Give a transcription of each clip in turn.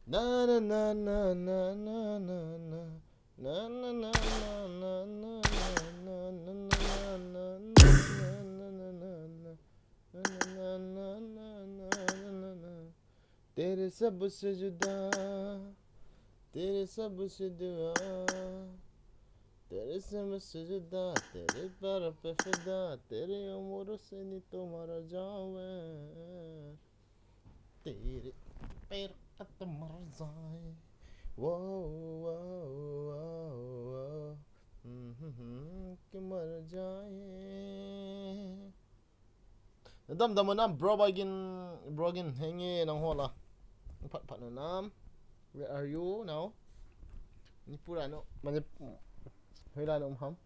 Na na na na na na na na na na na na na na तेरे सबसे जुदा तेरे सबसे दुआ तेरे सबसे जुदा तेरे पर पे फिदा तेरे उम्र से नहीं तो मर जावे तेरे पैर पे मर जाए वो कि मर जाए Dam dam nam brogin hengi nang hola pat pat nam where are you now ni pura no mane hela no ham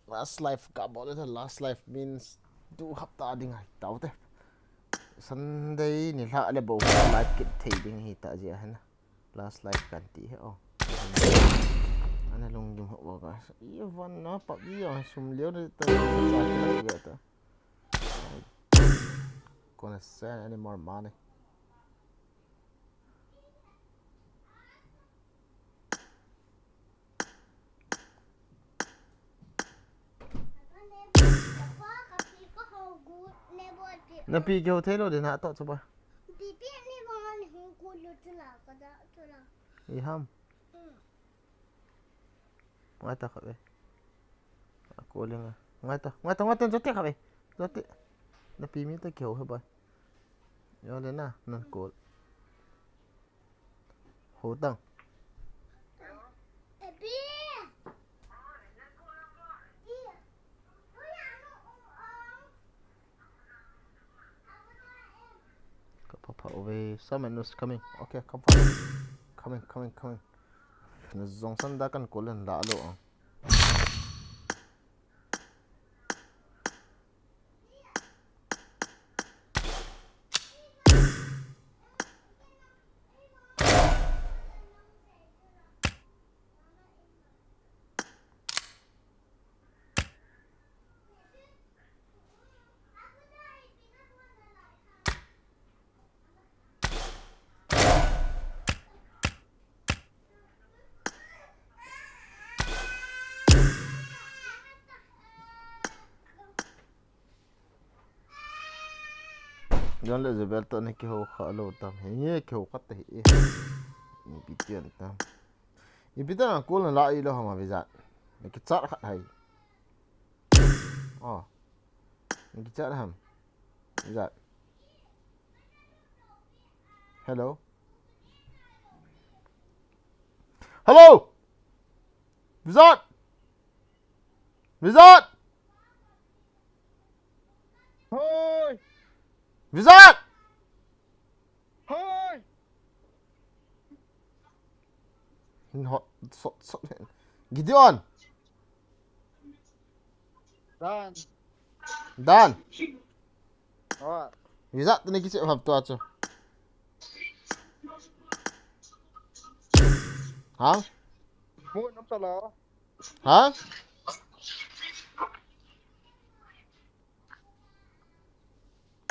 last life ka bol the last life means du hapta ding hai taute Sunday ni la le bo life kit thei ding hi ta je han last life kan ti he oh ana long dum ho ga i van na pa bi ya sum leo de ta sa ki ta gonna send any more money na pi kêu thế rồi đến hạ tọt cho bà đi ham ngay ta khởi cô lên à ngay ta rất tiếc khởi rất tiếc na pi mi ta kêu hơi bà nhớ đến à nè cô hố tầng Papa away someone is coming okay come on coming nó dòng sân đã cần cố lên lạ lộ Yon le zebel to ne ke ho khalo tam he ke ho kat he ni bitian tam ni bitan ko la i lo ma bizat ne ke chat khat hai oh ni ke chat ham bizat hello bizat Thôi, bizat thôi. hot so Gideon Dan. Dan Đó. bizat ne ki se hab to acho ha Muộn lắm tao lo. ha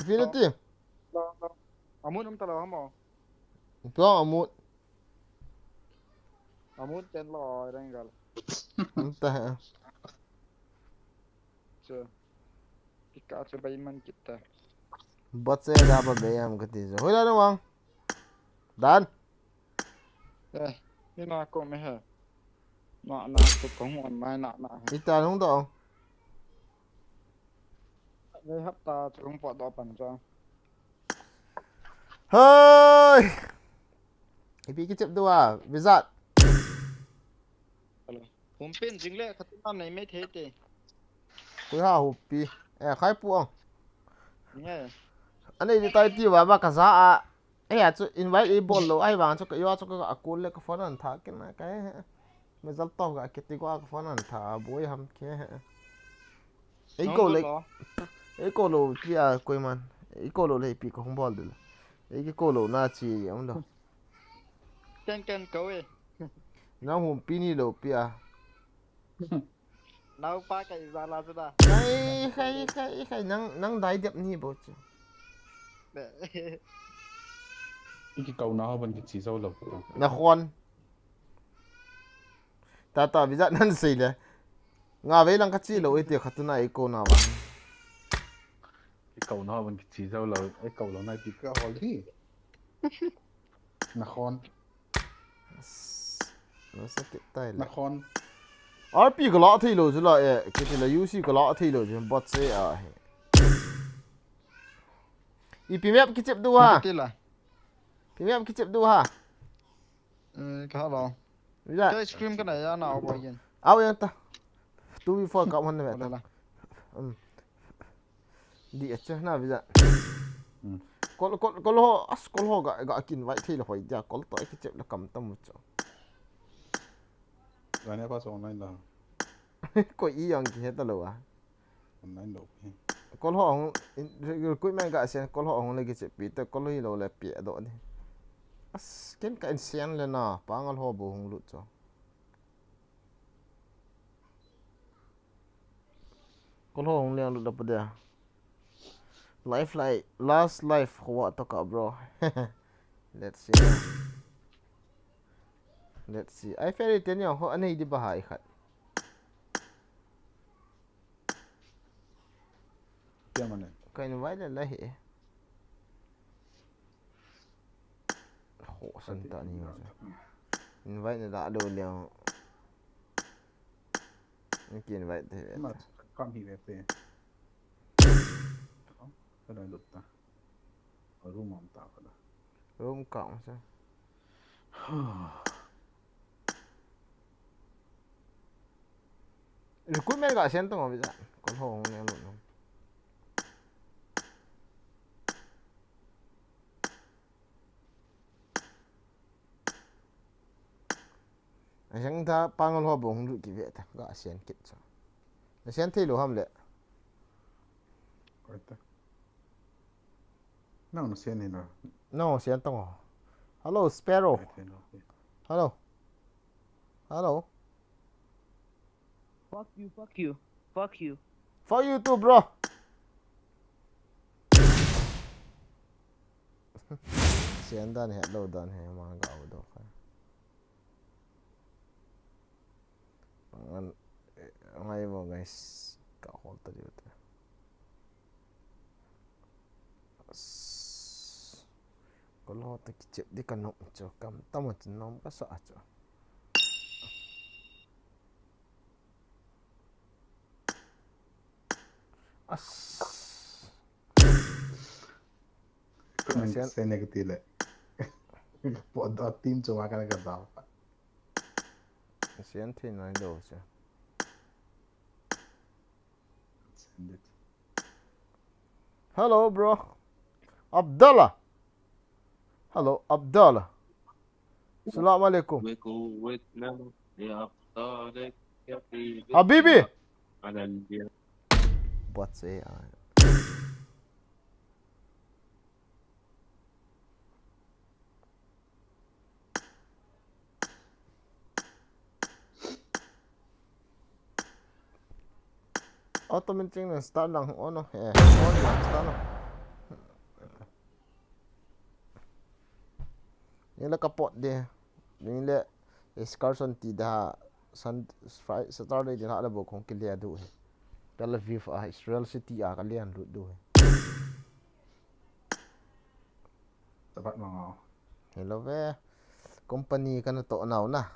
Finity Lo. Muộn lắm tao lo hả mò? Pro amut Muộn tên lo đang gọi. entah Chưa. Cái cá cho bay man kita. buat saya dah apa bayam ketiga hoi lah wang Dan Đây, cái nào con mày hả? Nọ tụi có nguồn mai nọ. itan không dong Đây hấp ta tụi không bỏ đỏ bằng cho. Hoi ipi kicip dua bizat Hôm bên chính lệ khát năm này mấy thế thì. kui ha hupi khai puang Nghe. anh ấy đi tay tiêu vào ba cái giá à chú invite đi bol lo ai vàng cho cái yo cho cái akul le cái phone anh thả cái mà dal to cái cái qua cái phone anh thả bôi ham cái ấy cô lo kia coi man ấy cô lo lấy pi không bol được ấy cái cô lo na chi ông đâu Ken cậu ấy. nó hùm pi ni lo pi à Nào ba cái ra là ra. khai nang dai đẹp ni bộ chứ iki kau nah ban ki chi zo lo נכון. Tata bisa nan sila. Nga ve lang kachi lo ite khatuna iko na ba. ki kau nah ban ki chi zo lo ai kau lo nai ti ka hol hi nakhon Nó sakit tai la. nakhon RP ko la thei lo chu la e kiti la UC ko la thei lo chu bot se a he. I pimep ki chep du ha. Till là. Pimep ki chep du ha. Cái đó. Bisa. Cái stream cái này nào bao nhiêu? Aw yang ta. 2v4 ka man Đây ta. là. Di acha na bisa. Kol ho ga kin vai thei lo hoi ja kol to ki chep la kam tam chu. ga ne pa so online la Ko i yang ki heta lo a. online lo Kol ho kui men ga sen kol ho le ki chep pi te kol hi lo le pi do ni. As ken ka en sian le na pangal ho bo hong lu chu. Kol ho hong liang lu da pa dia. Life like last life what to ka bro. Let's see. Let's see. I fairy ten yo ho anei di bahai khat. kia mà này Ka invite la hi. Ho san ta ni yo. Invite da do liang. Ni ki invite de. mà con hi về về cái này lụt ta ở room mỏng tạo cái đó Room cộng sao? Recruitment ga sen tong bisa. Kol ho hong liang lu. Asang ta pangal ho bong lu ki ve ta ga sen kit cha. Sen thei lo ham le. coi ta nó xem này rồi No, sen tong. Hello Sparrow. Hello. Hello. Fuck you, fuck you, fuck you. For you too, bro. Sen dan he lo dan he ma ga do kha. Pangan ngai mo guys. Ka hol ta diu ta. Kalau tak kicip di kanok cho kam tamu nom ka sa cho. As. mình xem này cái tỷ lệ bọn đó team cho cái cái đó Sen thi nói đồ cho. send it Hello bro. Abdullah. Hello Abdullah. Assalamualaikum. Habibi. Buat saya. Automatic na start lang ono on lang start lang. Nila kapot dia. Nila Escarson tidak Saturday din ada bo kong kilia do. Tel Aviv Israel City kalian do. Dapat mga Hello ve. Company kan to now na.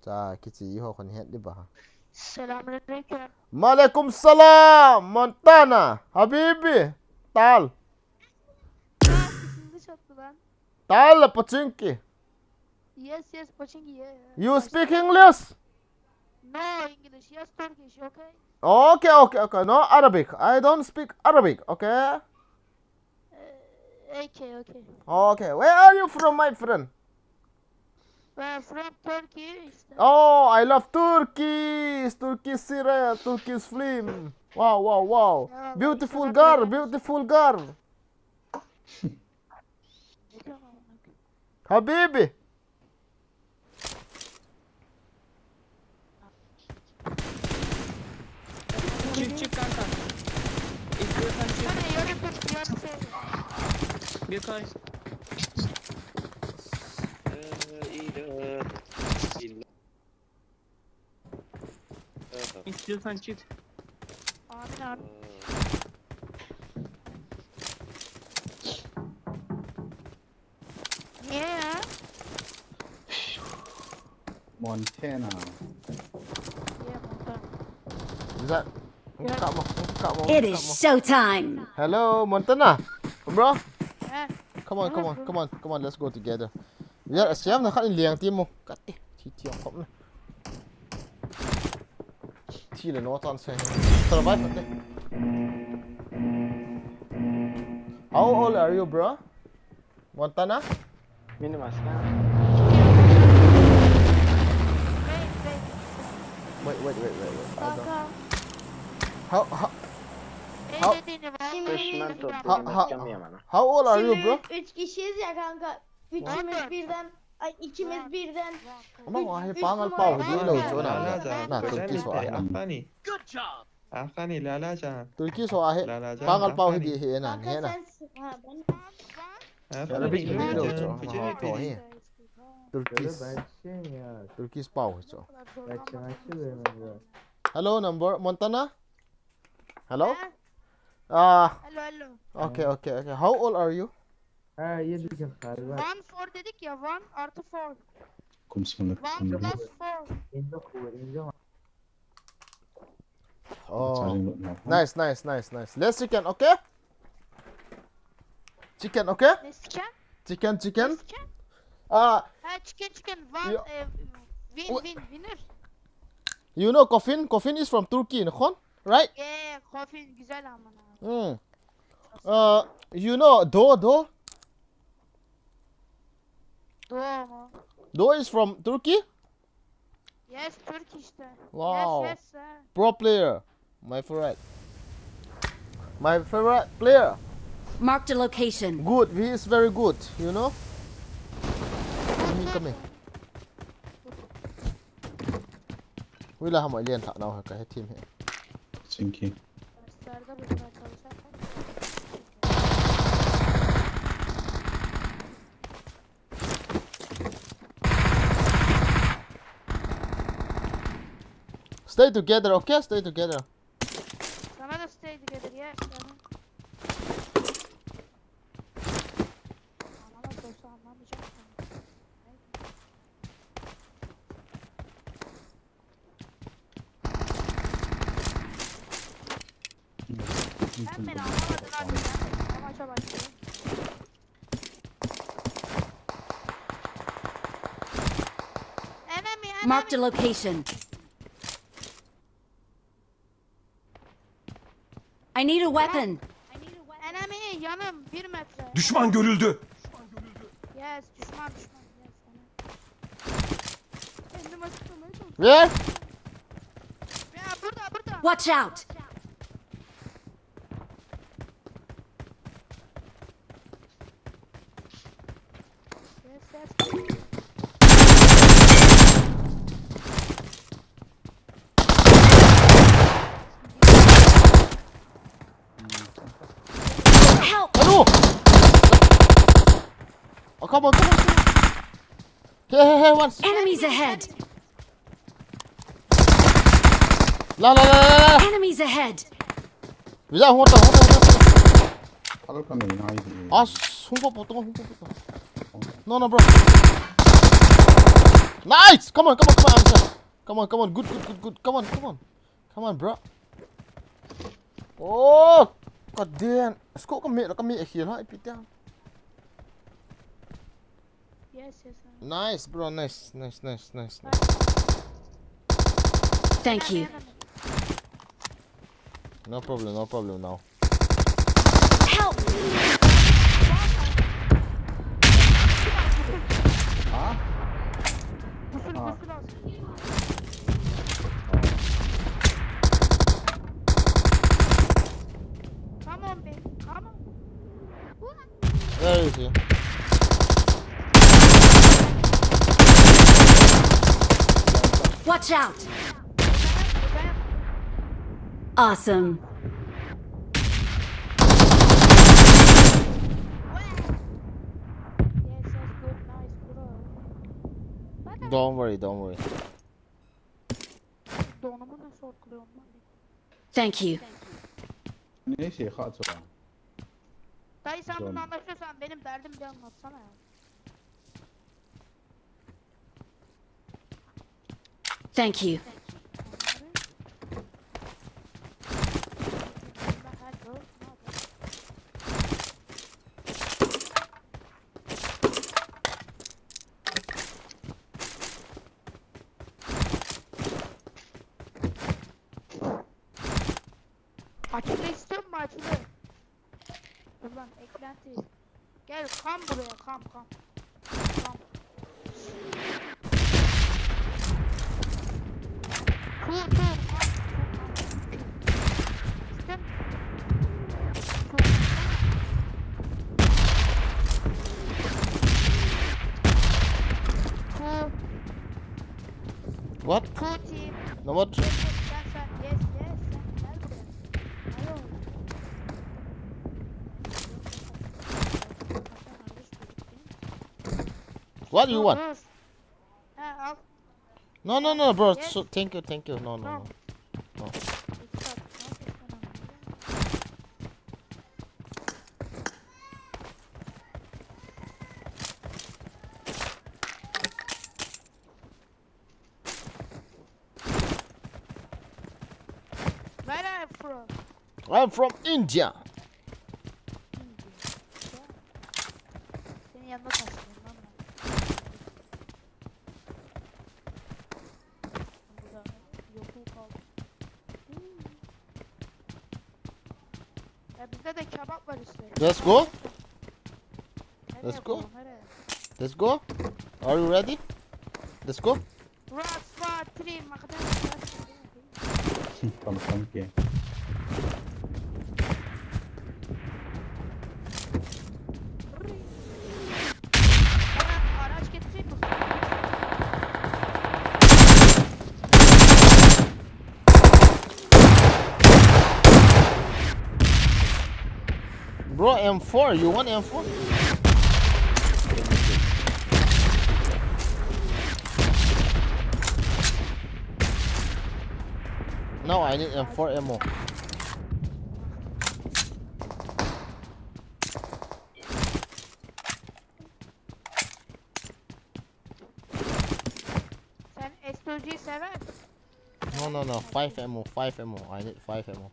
Cha kichi ho kon het di ba. Assalamualaikum. Waalaikumsalam Montana. Habibi. Tal. English lan. Tal pachinki. Yes, Pochinki. You speak English? No English, yes Turkish, okay? Okay. No Arabic. I don't speak Arabic, okay? Okay. Okay. Where are you from, my friend? From Turkey. Oh, I love Turkey. Turkish series, Turkish film. Wow. Beautiful girl. Habibi. Çık kanka. İstiyorsan çık. Bir koy. İstiyorsan çık. Amin amin. Niye ya? Montana. Niye burada? Güzel. Buka mo. Buka mo. It is showtime. Hello, Montana. Bro. He. Come on, come on, come on, come on. Let's go together. Giờ xem là khát liền tim không? Cắt đi. Chỉ thiếu không này. Chỉ là nó toàn xe. Survive mất đấy. How old are you, bro? Montana? Benim asker. Wait. Wait. I don't. Kanka. How Ne dediğini var? Peşmen how old are you, bro? 3 kişiyiz ya kanka. Üçümüz birden, ay ikimiz birden. Ama wah pangal pau di lo chỗ nào Lala nhỉ? Can. Nah, Turki Benim so de ahe. Afani. Good job. Afani Lala Can. Turki so ahe. Lala Can. Pangal pau Afani. hi di he na, Kanka he na. sensin. Ha ben. Afani Arabic Lala video Can. chỗ. Bici Họ ne to he. bileyim. Turki. Başlayın ya. Turki pau chỗ. Açın ya. Hello, number Montana? Hello? He? Ah, Hello. okay. How old are you? Ha yedik galiba. 1 4 dedik ya 1 artı 4. Kumsalak. 1 plus 4. İnce kuvvet ince. Oh, nice. Let's chicken, okay? Chicken, okay? Ne siken? Chicken. Ne siken? Ah, Ha chicken. Yo- Winner. you know coffin? Coffin is from Turkey, נכון? Right? Kofin güzel amına. You know do? Doğu mu? Do is from Turkey? Yes, Türk işte. Wow. Yes. Pro player. My favorite player. Marked a location. Good. He is very good. You know. Come here. Vì là mọi liền thảo nào cái hết team here. Thank you. Derslerde bu kadar çalışarsan. Stay together, okay? Stay together. Sana da stay together ya. Anlamaz olsa anlamayacak. Sen beni anlamadın artık. Ben maça başlıyorum. Enemy. Marked a location. I need a weapon. Enemy yanım 1 metre. Düşman görüldü. Yes, düşman. Yes, kendim açıklamaya çalışıyorum. Where? Ya burada. Watch out. Yes. Help. Aduh! Oh, come on. Hey, once. Enemies ahead. La. Enemies ahead. Bisa, huwag. Kalau kami naik. Humpah potong. No, bro. Nice! Come on, Amsa. Come on. Good. Come on, bro. Oh! God damn. Skål kami here, ha? Ipitang. Yes. Nice, bro. Nice. Thank you. No problem now. Help. Gusül alsın. Come on be. Come on. Where is he? Watch out. Awesome. Yes, good. Nice, bro. Don't worry. Donumu nasıl ortalıyorum lan? Thank you. Ne şey hatır. Dayı sen Güzel. bunu anlaşıyorsan benim derdim de anlatsana ya. Thank you. Açılı istiyor mu açılı? Dur lan eklenti. Gel kam buraya kam. Kam. Kur kam. İstem. Kur. What? Kur team. No what? Yes, sen. Yes. Sen gel buraya. Alo. What do you want? Dur. Ha al. No, bro. Yes. So, thank you. No. No. No. Where are you from? I'm from India. Senin yanına taşıyorum lan ben. Burada yokul kaldı. Ya bizde de kebap var işte. Let's go. Nereye let's go. koyalım, nereye? Let's go. Are you ready? Let's go. Rats var, trim, makadar. Tanışalım ki. Araç getireyim mi? Bro, M4. You want M4? No, I need M4 ammo. Sen STG'yi sever misin? No. 5 ammo. 5 ammo. I need 5 ammo.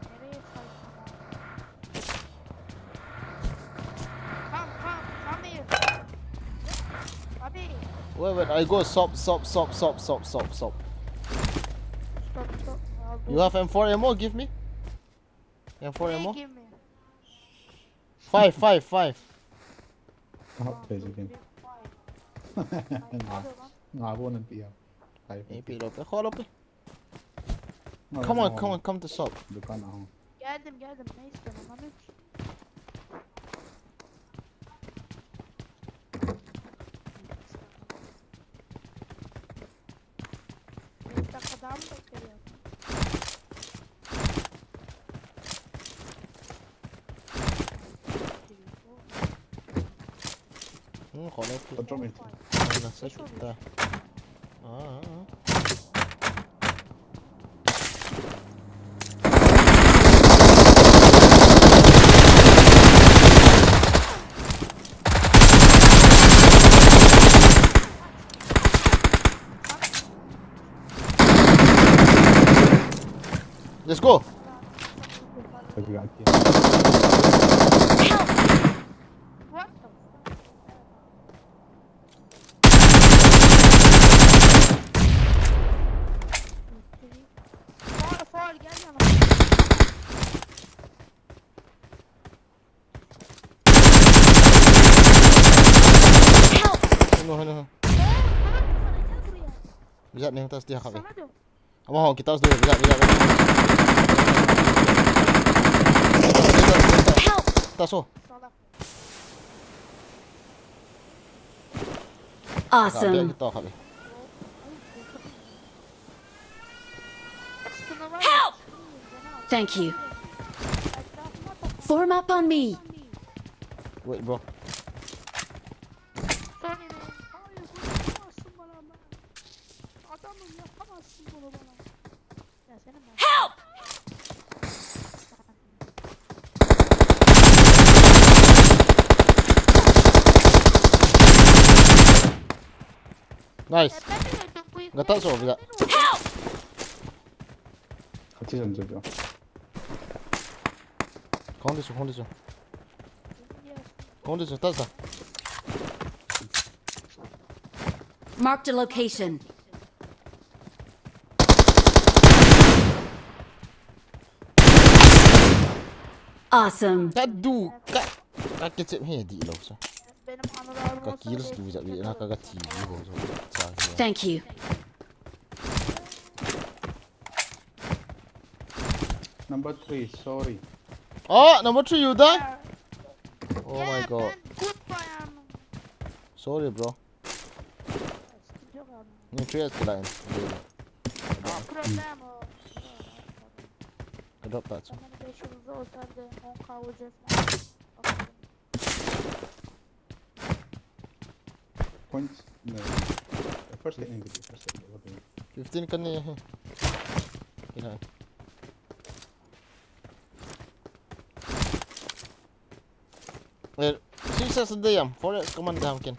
Nereye saysın? Come here. Abi. Wait. I go stop. Stop. You have M4 ammo? Give me. M4 ammo? Give me. 5. Aha tezgin. Ngabo nanti ya. AP lope. Hold up. Come on. Come to shop. Dukan ako. Geldim. Ne istiyorsun lan üç? 5 dakika daha mı bekliyorsun? Hold up. Control me. Nasa kita. Let's go. Lagi lagi. What the fuck? Faul gel yana. Ano. Bisa nih atas dia kami. Sana diyorum. Mau kita harus dulu. Bisa. Help! Taso. Salak. Awesome. Kita kami. Sıkıntı var. Help! Thank you. Etrafıma bak. Form up on me. Wait, bro. Sorry man. Hayır bunu yapamazsın bana ben. Adamım yapamazsın bunu bana. Help! Nice. Nggak tahu soal juga. Help! 같이 던져줘. 가운데 줘, 가운데 줘. 가운데 줘, 따뜻하. Marked a location. Awesome. Kadu, kaki cep hedi lah usah. Benim anılarım Kaki olsa yıldız duyacak bir nak agak TV bozo. Thank you. Number 3, sorry. Oh, number 3 you done? Oh my Yeah, god. Ben good bayan. Sorry bro. Sıkıntı yok abi. Ni tre ska lain. Problem o. Drop that. Ben hani 5 yıldızı olsaydı 10k olacağız. Bakalım. Points? No. First hit injury. First hit. What do you mean? 15 kan ni. Kena. Sisa sedayam. Forest komanda mungkin.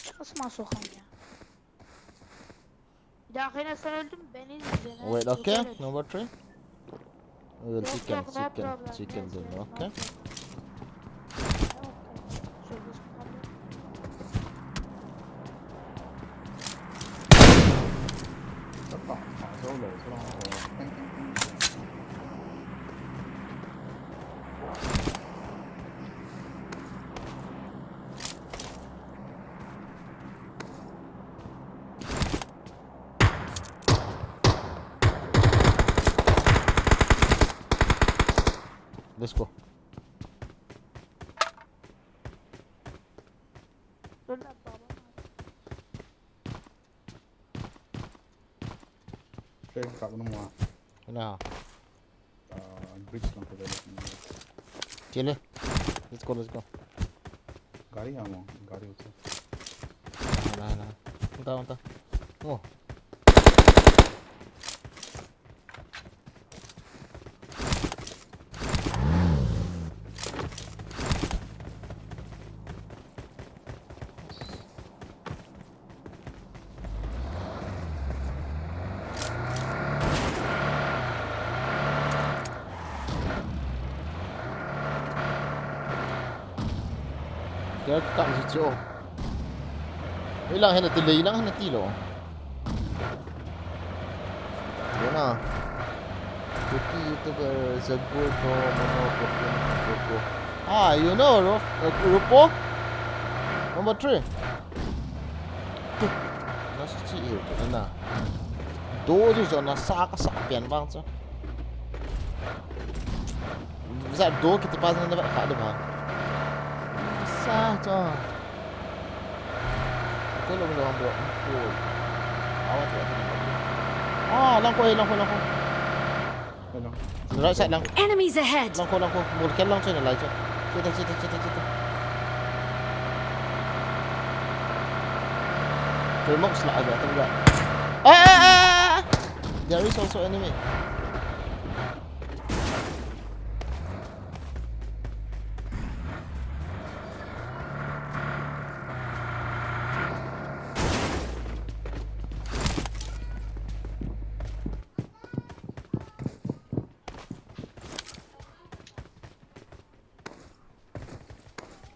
Çıkasma sokağım ya. Bir dahakine sen öldün beni izleyeceksin. Wait, okay. Evet. Number 3. We will Yok, chicken, yok, no chicken, problem. chicken Yes, then, yes, no okay? problem. Şöyle sıkalım. Solo, solo. Let's go. Dur lan babam. Straight kat mana mua. Kena. Bridge lang ko dali. Chile. Let's go, let's go. Gari amo, gari utu. Nah. Entah. Oh. Kaya kakak si Cio. Hilang hendak delay hilang hendak tilo. Mana? Cookie YouTuber Zagur ko mono ko. Ah, you know Rupo? Number 3. Nasi cik tu na. Do je na sa pian bang tu. Bisa do kita pas na dapat kat ada bang. Sa cho. Aku lo belum buat. Awak tu. Ah, langko. Hello. Right side lang. Enemies ahead. Langko. Mungkin lang tu nak laju. Cita. Remote lah agak tengah. There is also enemy.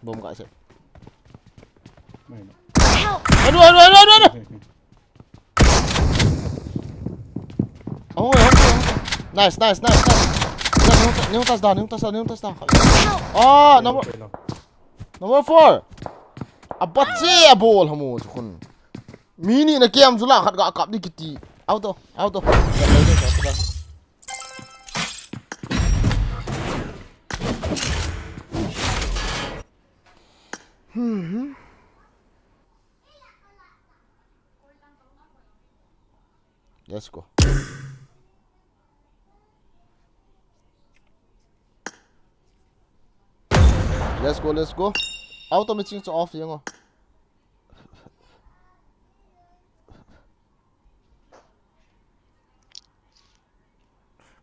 Bom kat situ. Main. Help! Aduh. Oh. Nice. Ni tas dah. Ah, number 4. Abat si abol hamu kun. Mini na game zula khat ga kap di kiti. Auto. Let's go. Let's go. Auto machine to off yang.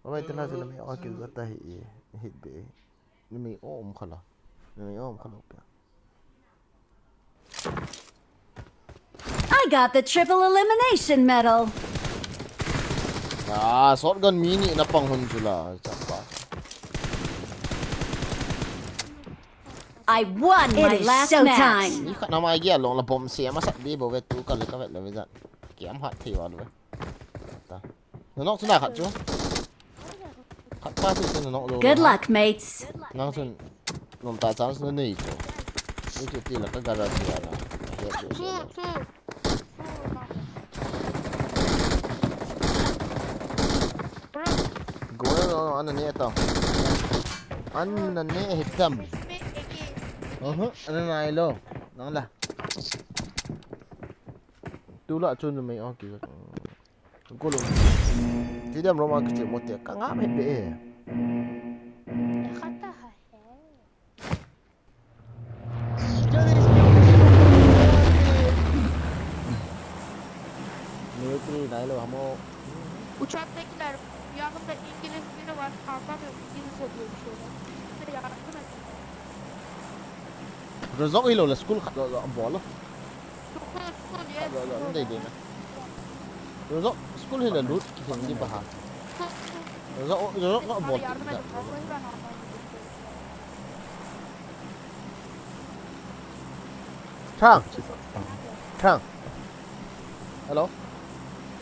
Vậy tên là gì mày kêu cái tay hit bể mày ôm khá là mày ôm khá là I got the triple elimination medal. shotgun mini na pang hun chula chapa. I won my last match. Ni khát nam ai kia long là bom xe mà sắt đi bảo vệ tu cả cái là bây giờ kiếm hạt thì vào rồi. Ta nó nóc xuống nào khát chưa? Khát ba thì nó nóc rồi. Good luck, mates. Nang sun nom ta chance nó này chứ. Ni chút tí là cái garage gì à? Gua no ano niya ito? Ano na niya hitam? Ano na ilo? Nang la. Tula chun may okay. Gulong. Di dem Roma kecil motel. Kang ngap hebe. Military na ilo hamo. Uçaktakiler yanımda İngiliz biri var. Anlamıyorum İngilizce diyor bir şeyler. Bir yardım et. Rozok ilo la school khat lo bol. School yes. Lo ndai de na. Rozok school hila lut ki thing di baha. Rozok no bol. Yardım et. Vallahi ben anlamadım. Trang. Trang. Hello.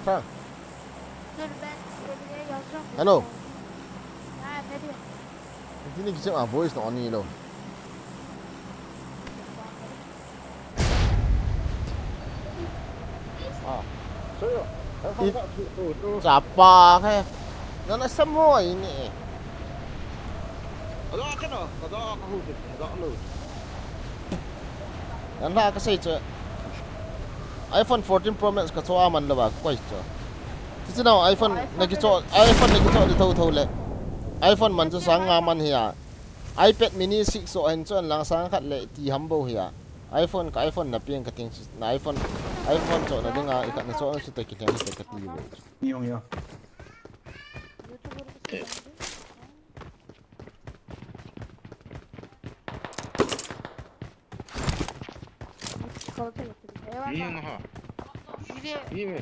Trang. Dur ben Emre'ye yazacağım. Hello. Ha ne diyor? Ini kita voice no ni lo. Siapa ke? Nana semua ini. Ada kan no? Ada aku hubit. Ada lu. Nana kasi che. iPhone 14 Pro Max ka choa man lo ba ko icho. Tisi na iPhone nagi cho di thau le. iPhone man chu sang nga man hiya. iPad mini 6 so en chon lang sang khat le ti hambo hiya. iPhone ka iPhone na piang ka ting na iPhone cho na dinga ikat na so su ta ki ting ta ti lo. Yung yo. Çikolata getirdim. Eyvallah. İyi ha. Biri İyi mi?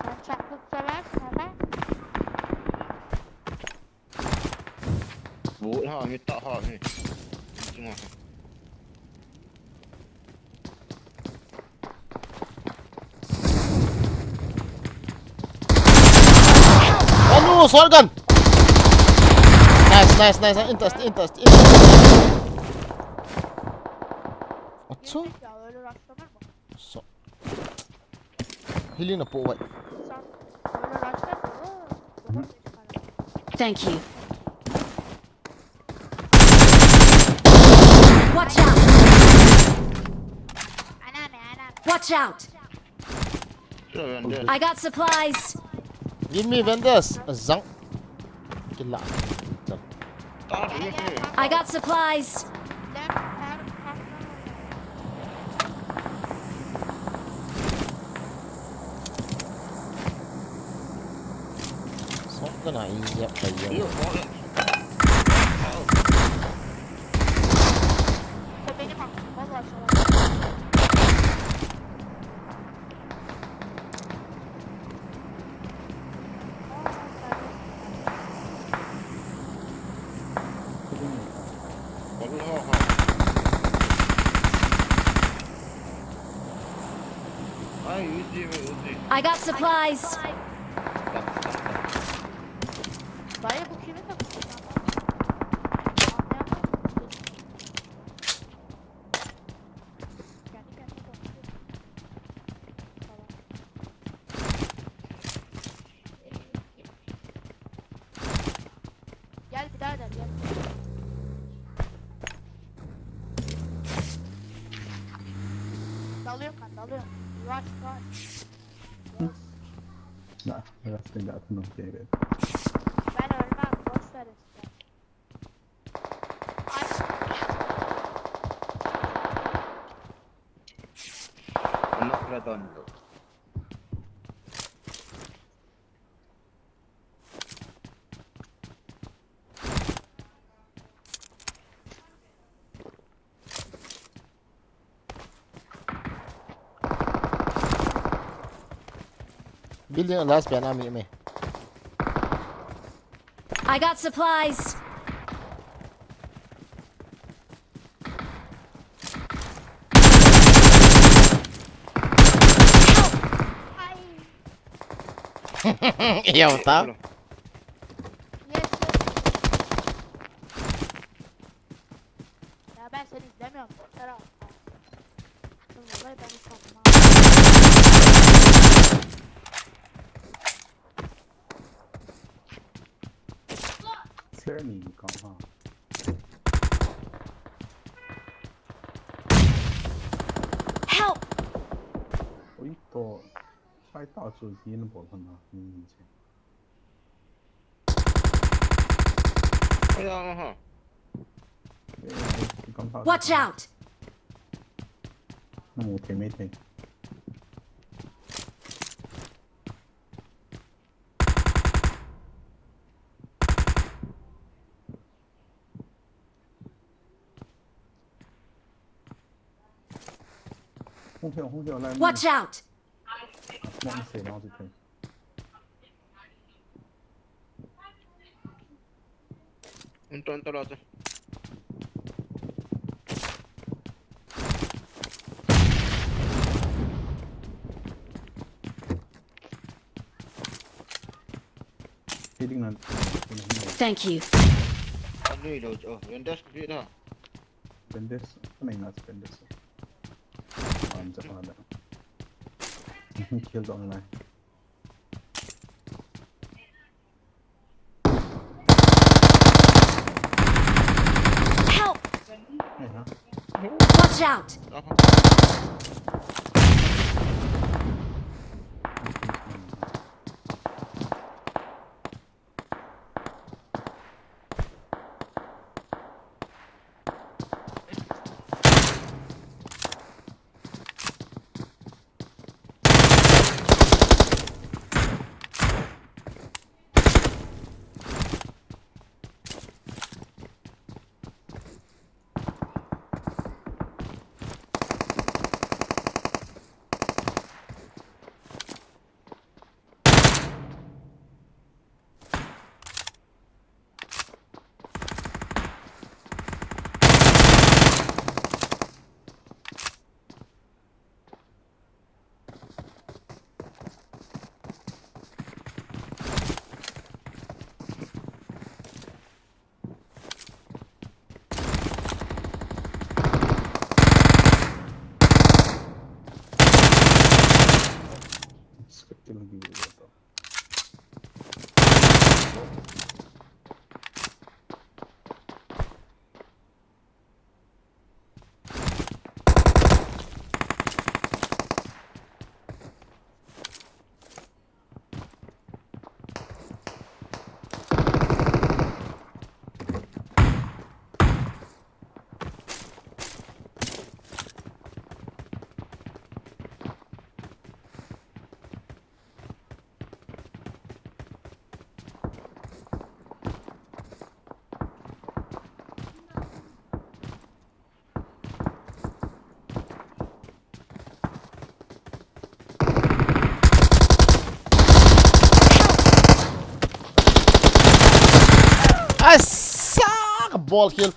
sen çaklık seversin ama. Vụ ha, người ta ha này. Đúng không? Anu shotgun. Nice. Interest. Acho. Ya öyle rastlanır mı? So. Hili na po vậy. İnsan öyle rastlar mı? Thank you. Watch out! Anam. Watch out! Şöyle ben de. I got supplies. Give me vendors. Zang. Kila. Daha iyi mi? I got supplies. Shotgun na easy up kay İyi yo. o. Benim hakkım. Vallahi sana. Vallahi ha. Ay Uzi. I got supplies. Dayı bu kimin takımı? Kendi kendine konuşuyor. Gel birader gel. Dalıyorum. Rush. Nah, biraz tidak penuh kayak gitu. Ben ölmem. Boş ver işte. Aç. กระดอนตัว building last pian ami me I got supplies. ไอ้ eu tá Yes, sir. Ya ben seni izlemiyorum. Serap. Vallahi beni satma. Semi còn ha. Help! Ôi to sai tạo sự gì nó bỏ phần nào nhìn xem. ไม่ต้องฮะ Con tạo. Watch out! Nó một cái mấy thing. Không hiểu lại. Watch out! Mọi người sẽ nói gì thế? Untung terus. Feeding là Thank you. Ini loh, oh, rendas ke dah. Bendes, cái này là Bendes. Làm chắc là đã. Kill dọn này. Help! Này hả? Watch out! Skepti lagi gitu. I suck ball kill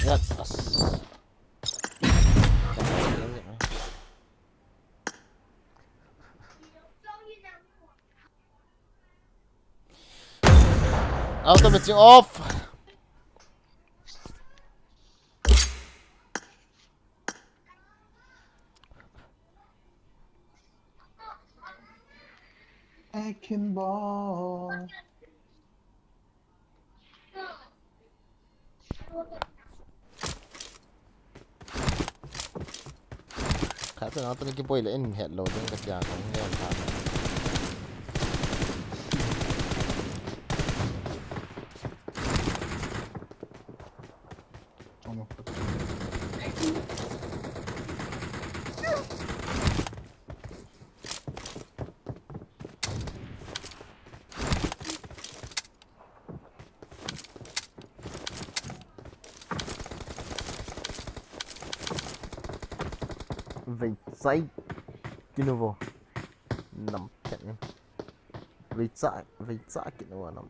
that's us automating off I can ball. khá là nó tên cái bôi là in hiện lộ trên cái nhà của anh em Sai kinuvo. Nam ken. Rica kinuvo nam.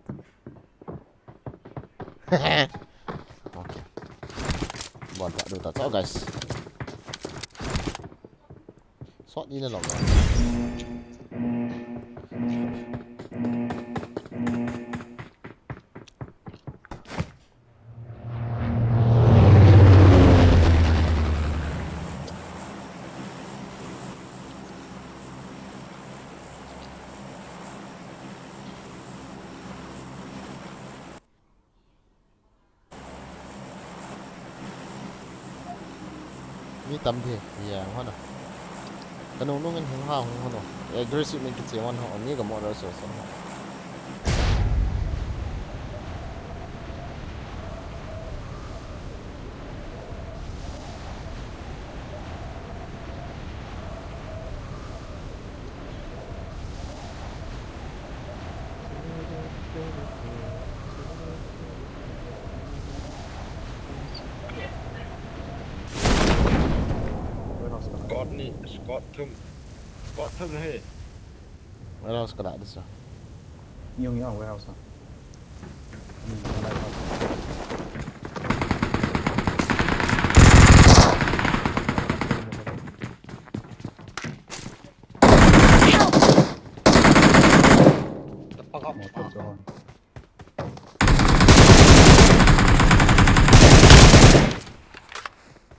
Okay. Buat tak dulu tak tahu guys. Shot ni lah. Ni tam thi yang hono kanung nung kan hung ha hung hono aggressive men kitse wan ho ni ga mo ra so so Scott ni, Scott thum hey. warehouse kada ada so Yung warehouse. Pakap. Motor johon.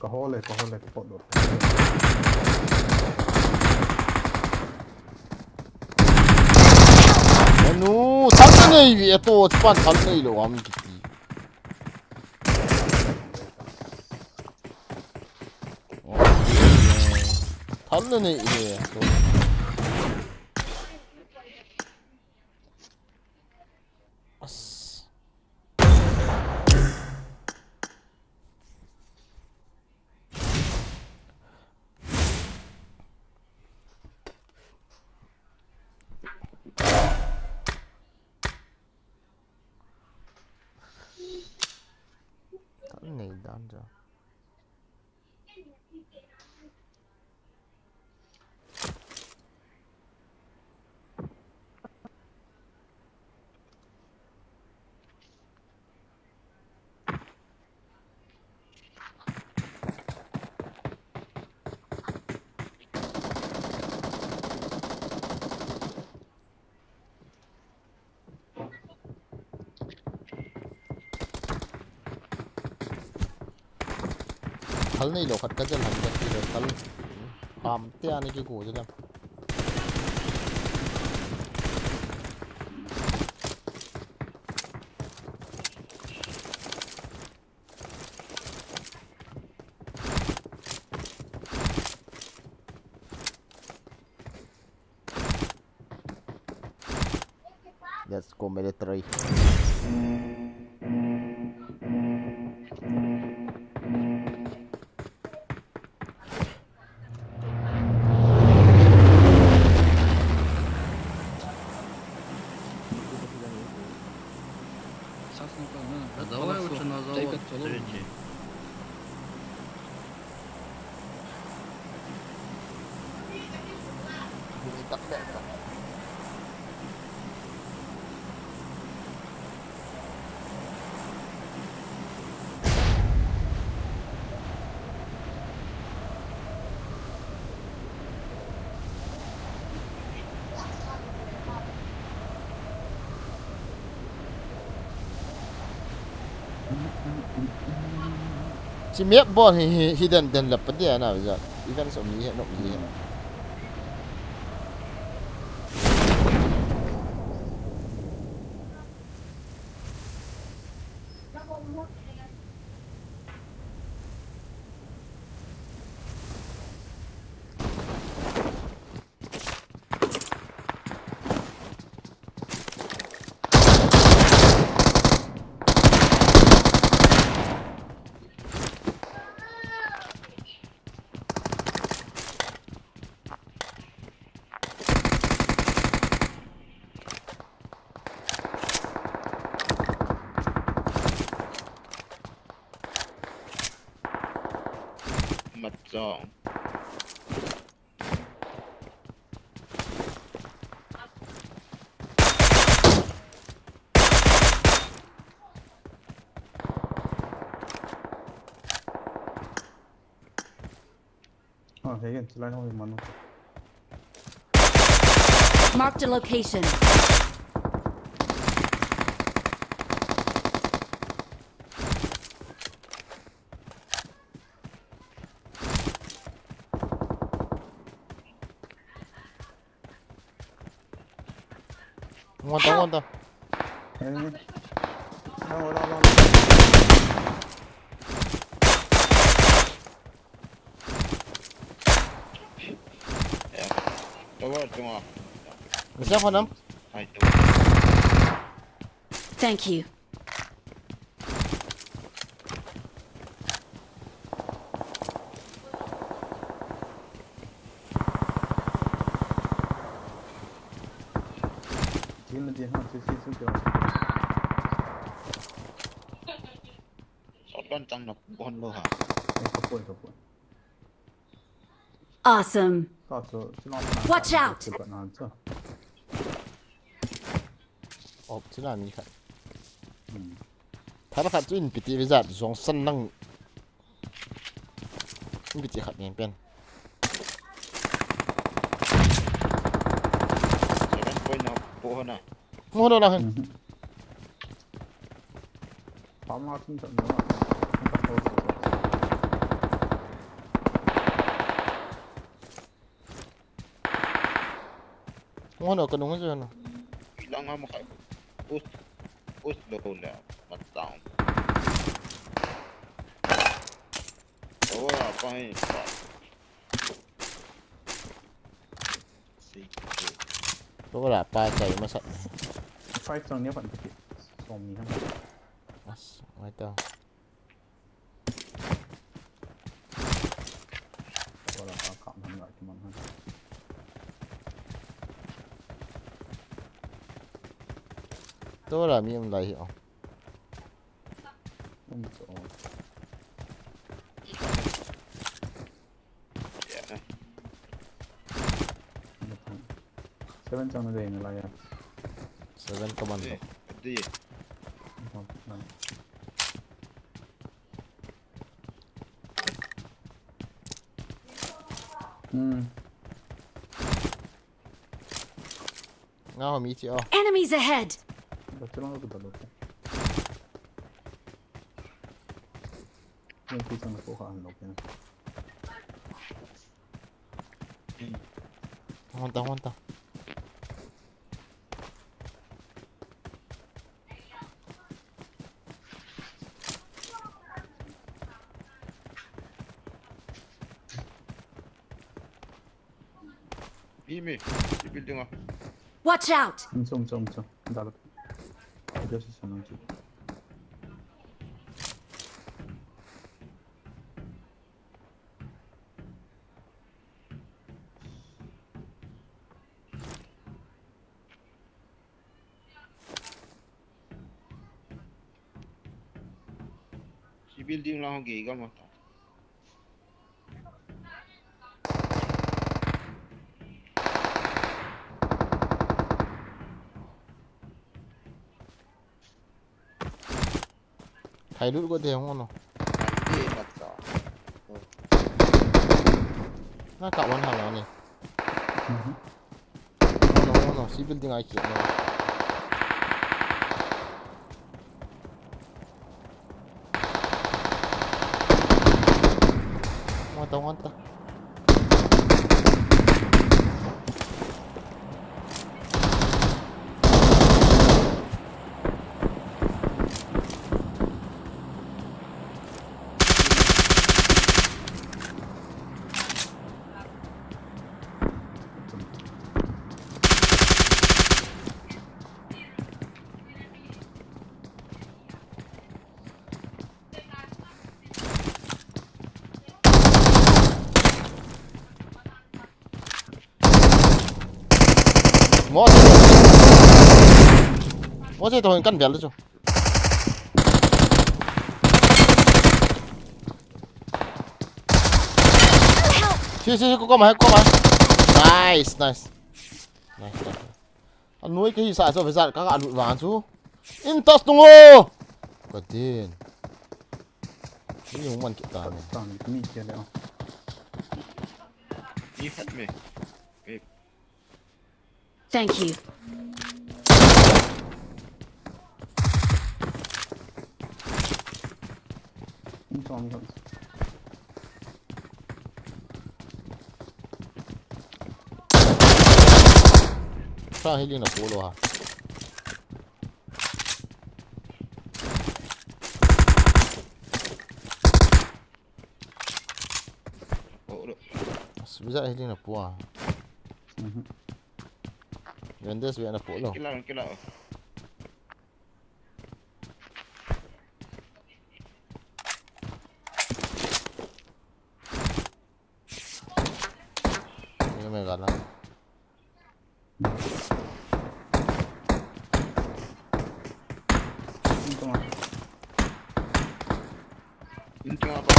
Kahole kapot do. anu 탈네 위에 또 집안 탈네 이로 와미 기티 탈네 이래 또 아스 탈네 남자 탈네 이로 갖다 줄 한다 이로 탈 밤때 안에 기고 오잖아 Let's go military. Да давай лучше на завод. Третий. Так, да. Chỉ miết bọn thì đần lập vấn đề nào bây giờ event số mỹ hiện động gì hiện Mặt giọng. thấy cái slide không thì mà nó Marked a location. Ngon tao. thế đâu đâu đâu Tawar cuma. Siapa nam? Hai tu. Thank you. chính là gì ha chứ kiểu Sopan tang nak pohon lo ha. cái cupoi Awesome. tao số nó Watch out. chụp bạn chứ Chứ là mình khát. Thà khát chứ in piti với giặt giống sân năng. In piti khát nhện pen. Sekarang poin nak pohon ah. Ngon đâu nào? bám nó cũng chậm nữa không có thôi Ngon đâu, cái đúng rồi nào. Hilang ah makai. Us lo lah. Matang. Tawar apa ni? Đó là ba chạy mà sẵn. fight trong nếu bạn thực hiện xong mình không Ngoài tao. gọi là có cộng hơn lại thì mình hơn Đó là miếng lại hiểu. không chỗ seven trong nó về nó lại Seven commando. Di. không Ngao mi chị Enemies ahead. Đó chứ nó được được nhưng khi trong nó cố gắng lục nha Ngon tao. Ini di building ah. Watch out. 엄청 나도 어디서 사는지 Di building lah hoki kan mata. Thay đút có thể không nào? Di mata. Nó cạo con hàng nào này? Nó xí building ai kiện này. Ngon tao. Mỗi tôi căn biệt luôn. Xí, có mà. Nice. Anh nuôi cái gì xài rồi phải giặt các bạn đụi ván chú. Intas tunggu. Có tiền. Ini yang man kita ni. 딱 밑에 있어야 돼요 Give at me. Thank you. Insom. Sa healing na pulo ha. Oh, look. Bisa healing na pulo ha. Vendes biar na pulo. Kila. Ini mereka lah. Insom apa?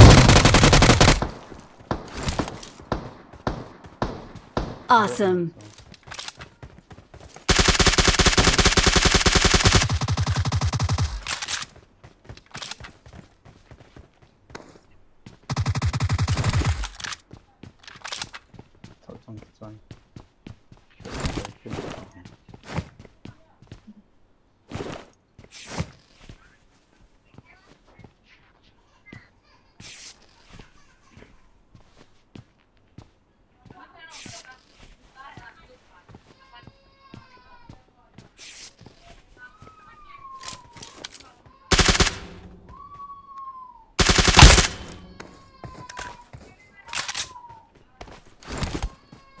Awesome.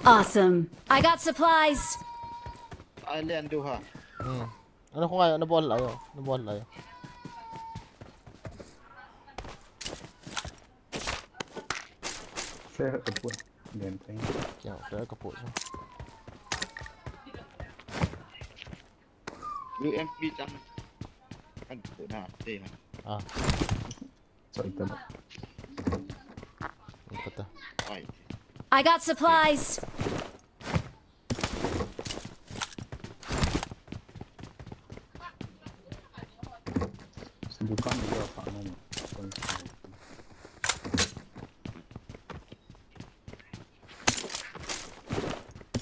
Awesome. I got supplies. Island tu ha. Ano ko ngayon? Nabuhal ayo. Saya keput. Genteng. Kaya kaya kaput siya. UMP cang. Kan tu dah. Teh. So itu. Ikut dah. Ai. I got supplies. Sedukan juga Pak Nom.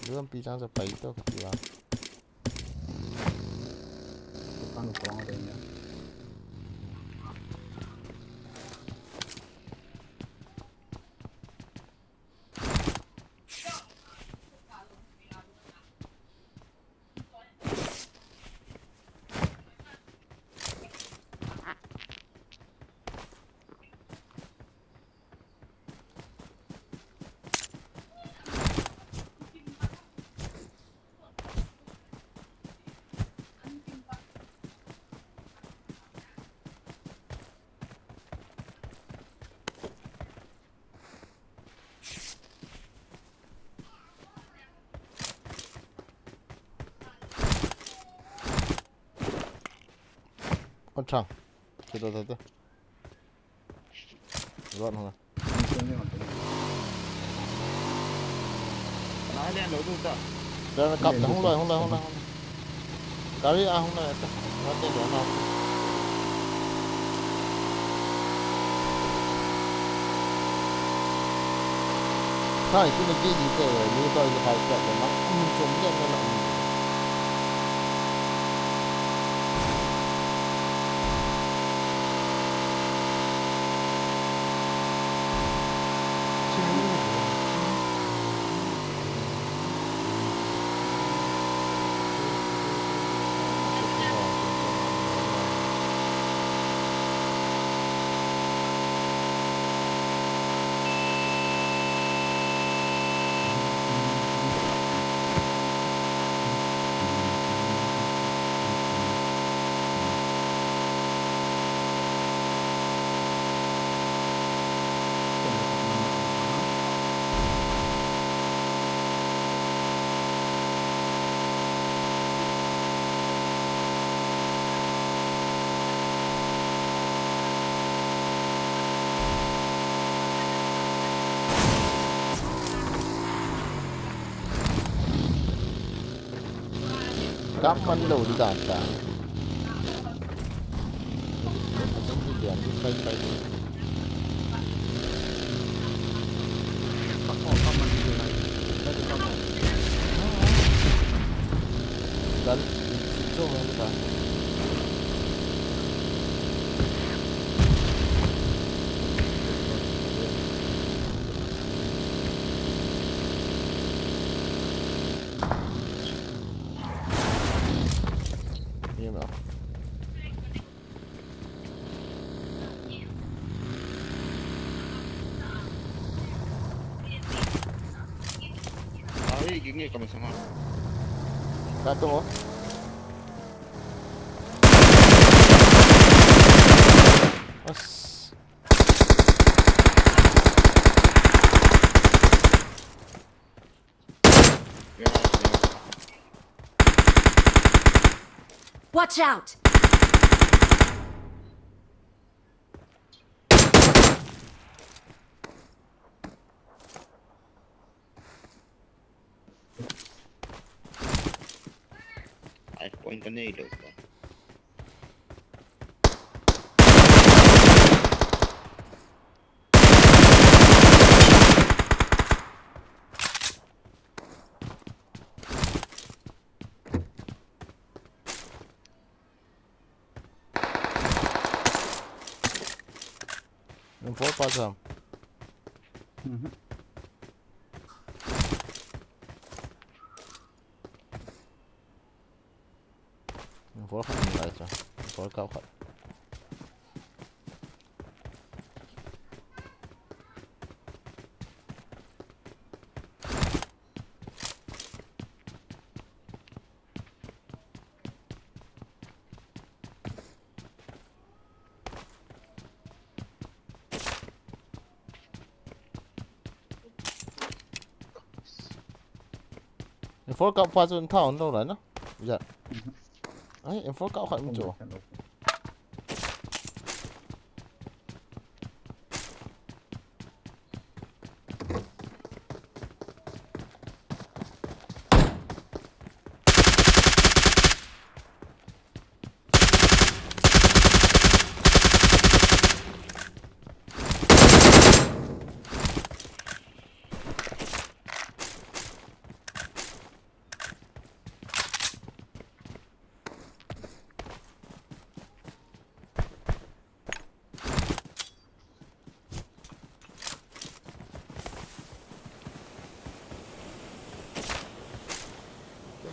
Dua pisang sampai itu ketiwa. Sedukan kurang adanya. Contrang. Kita. Luar mana? Ini apa? Island tu tak. Dah kap dah hong lai. Kali hong lai tu. Mati dia nak. Hai, itu nak jadi ke? Ni kau ini high cut memang. Cuma dia nak. Kapan lo di kata? Dia ni baik-baik. Pak, kamu di mana? kan itu memang kita iya memang Gini kami sama. nggak tunggu Mas Ya, Watch out! point tornado. Yung 4 pa Sam. Yung 4 ka nila ito. Yung 4 ka. Yung 4 ka pa sa town đâu rồi nó. Dạ. Ấy, em 4 ka khỏi một chỗ.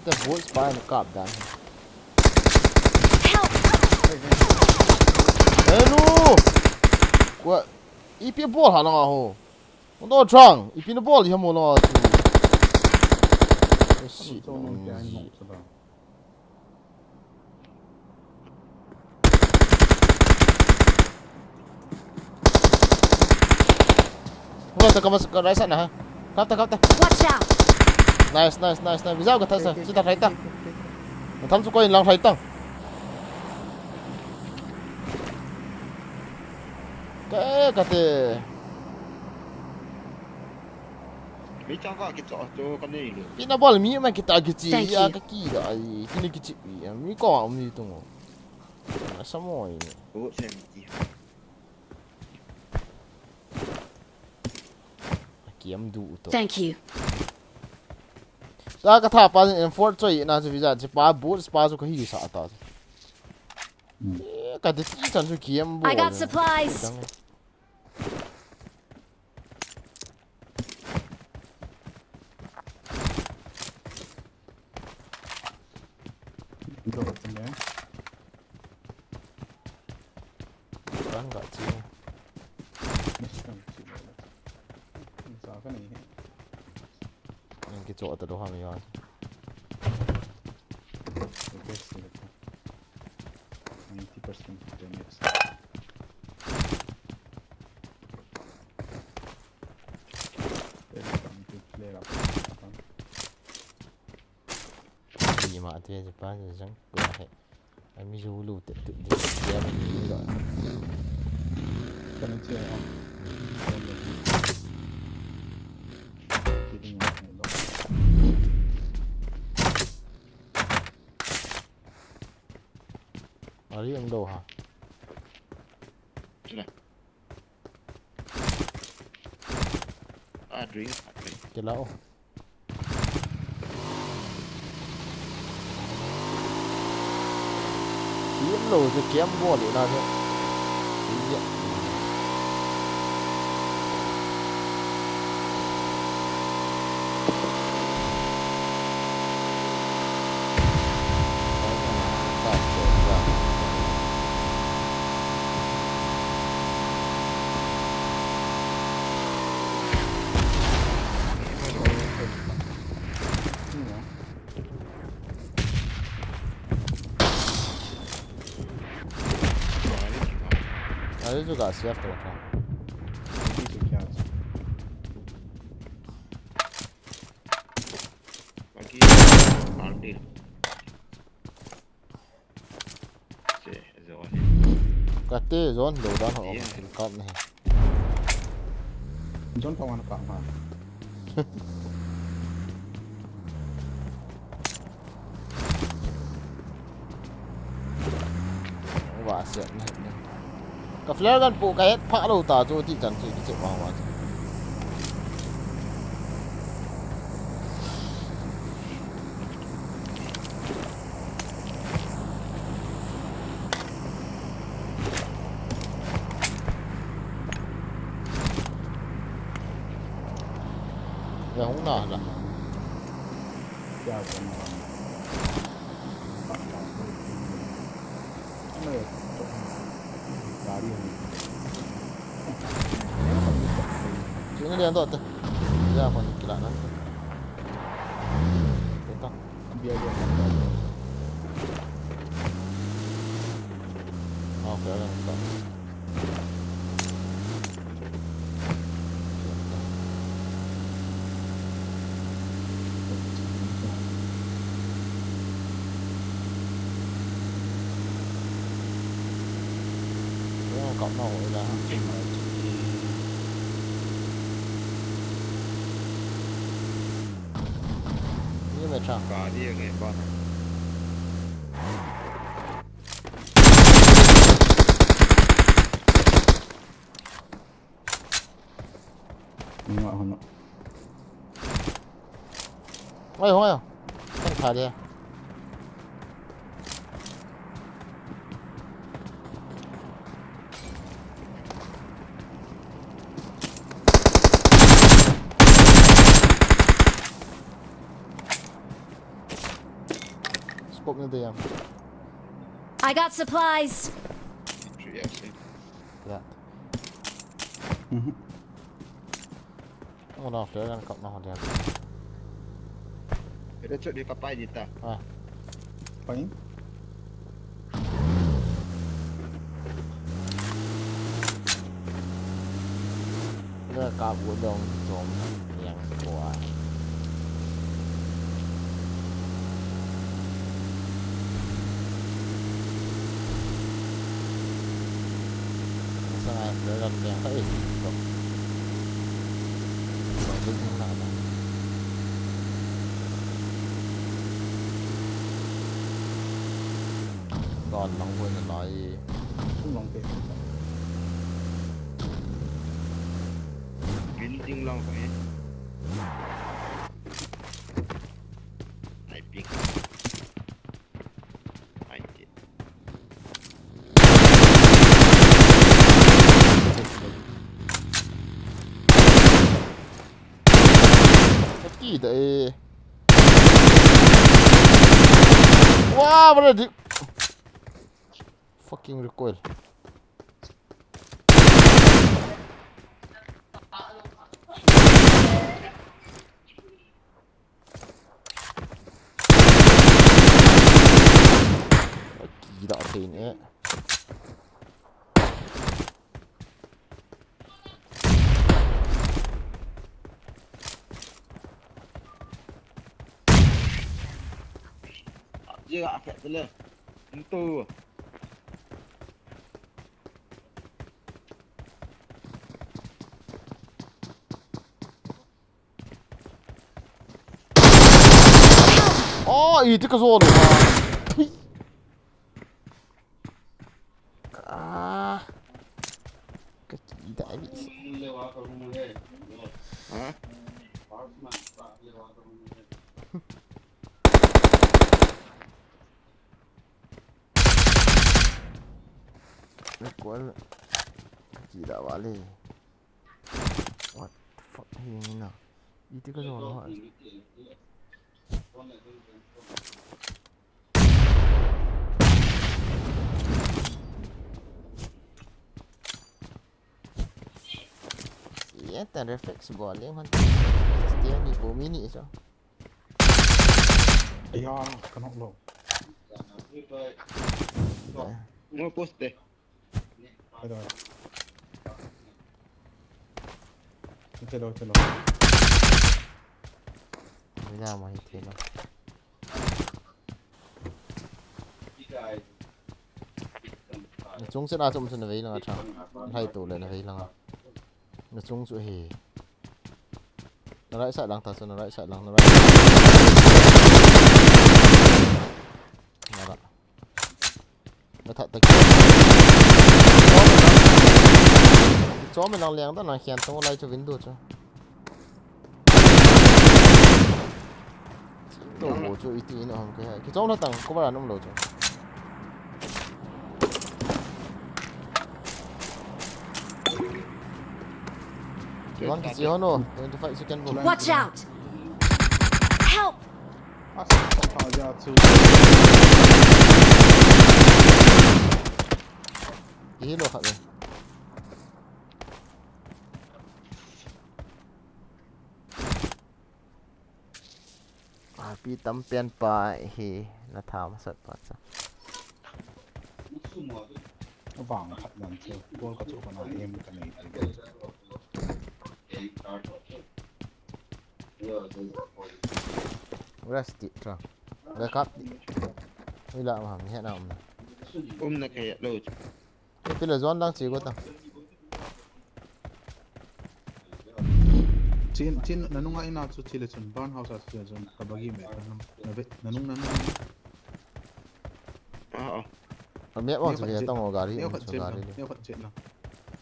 The boat spy nó cọp đàn. Hello. What? Ipi ball hả nó hồ. Nó đo trăng. Ipi nó ball thì không nó. Shit. Không ta kamas cái right side hả? Kapta. Watch out! Nice. Bisa ka tasa. Kita right tang. Tham su ko in lang right tang. Ka te. Mấy cháu có cái chỗ con này được. Pina ball mi ma kita gici Thank ya you. kaki da ai. Kini gici ya. Mi ko mi tu ngo. Samo ini. Ủa xem gì? Kiam du to. Thank you. Da ka tha pa in fort choi na chu visa chi pa boat spa chu ka hi sa ta. Ka te ti chan chu kiam bo. I got supplies. Kan enggak sih. Yang cái chỗ tao đâu ham ya. Gì mà thế thì ba giờ chẳng có hệ. Anh mi du lu tự tự đi xem mình rồi. Kan chơi không? Ở đây ông đồ hả? Này. Drink. Cái lão. cũng lầu rồi kiếm mua để nào chứ Ada juga siap tuh kan. Lagi Aldi. Zone. Kati zone đầu đó họ thành công này. John kawan kak mah. Wah siap nih. Ka flare kan pu cái phá đầu ta cho thì chẳng chỉ cái chuyện vào vào. Giờ không nào rồi. Siap kan. Ano Dari ni. Sini dia tu. Ya apa ni kira nanti. Kita Biar dia. okey lah kita. Cộng nào là như vậy sao? Có đi nghe con. Ngọ hon. Ôi không ơi, không phải đi. Spoke như thế I got supplies. Dạ. Một nào phía đang cộng nào đẹp. Ada cok di papai kita. Paling Đây là cả buổi đồng trộm nhàng của sao này để gần nhàng thấy trộm. Rồi đứng lại này. Còn Long Quân là nói không lòng tiền. Binting lang ko eh. I pick. I did. Cái gì vậy? Wow, what did fucking recoil. Gila artiin eh. Dia gak akak tu lah. Tentu. Oh, itu ke zone. Ah. Kecil habis. Ha? Equal. Tidak vale. What the fuck ini nak? Itu kan orang. Iya, tan refleks boleh kan? Setiap ni 2 minit saja. Ya, kena lo. Mau post deh. Ada. Chalo. Bila mah itu lah. Chúng sẽ ra trong sân vậy là sao? Hai tụ lại là vậy là. Nó chúng chỗ hề. Nó lại sợ lăng thật sự nó lại sợ lăng nó lại. Đó. Nó thật tất. Chó mình đang leng đó là khen tao lại cho window cho. Tổ bộ cho ít tí nữa không cái chó nó tặng có bao nhiêu lỗ cho. One cái gì hả nó? 25 second ball. Watch out! Help! Asal aja tu. Ý đồ khắc rồi. Pi tấm pen pa hi là thảo mà sợ pa sao? Vàng thật lần chưa. Tôi có chỗ còn nói em cái này. Rest it rồi. Để cắt. Bây giờ mà mình hẹn nào mà. Là kayak lo. Cái là John đang chỉ có tao. Chin nanung nga ina chu chile chun barn house as chu chun kabagi me nanung Ở mẹ bọn chỉ tao ngồi gà đi, neo ngồi phật gà đi.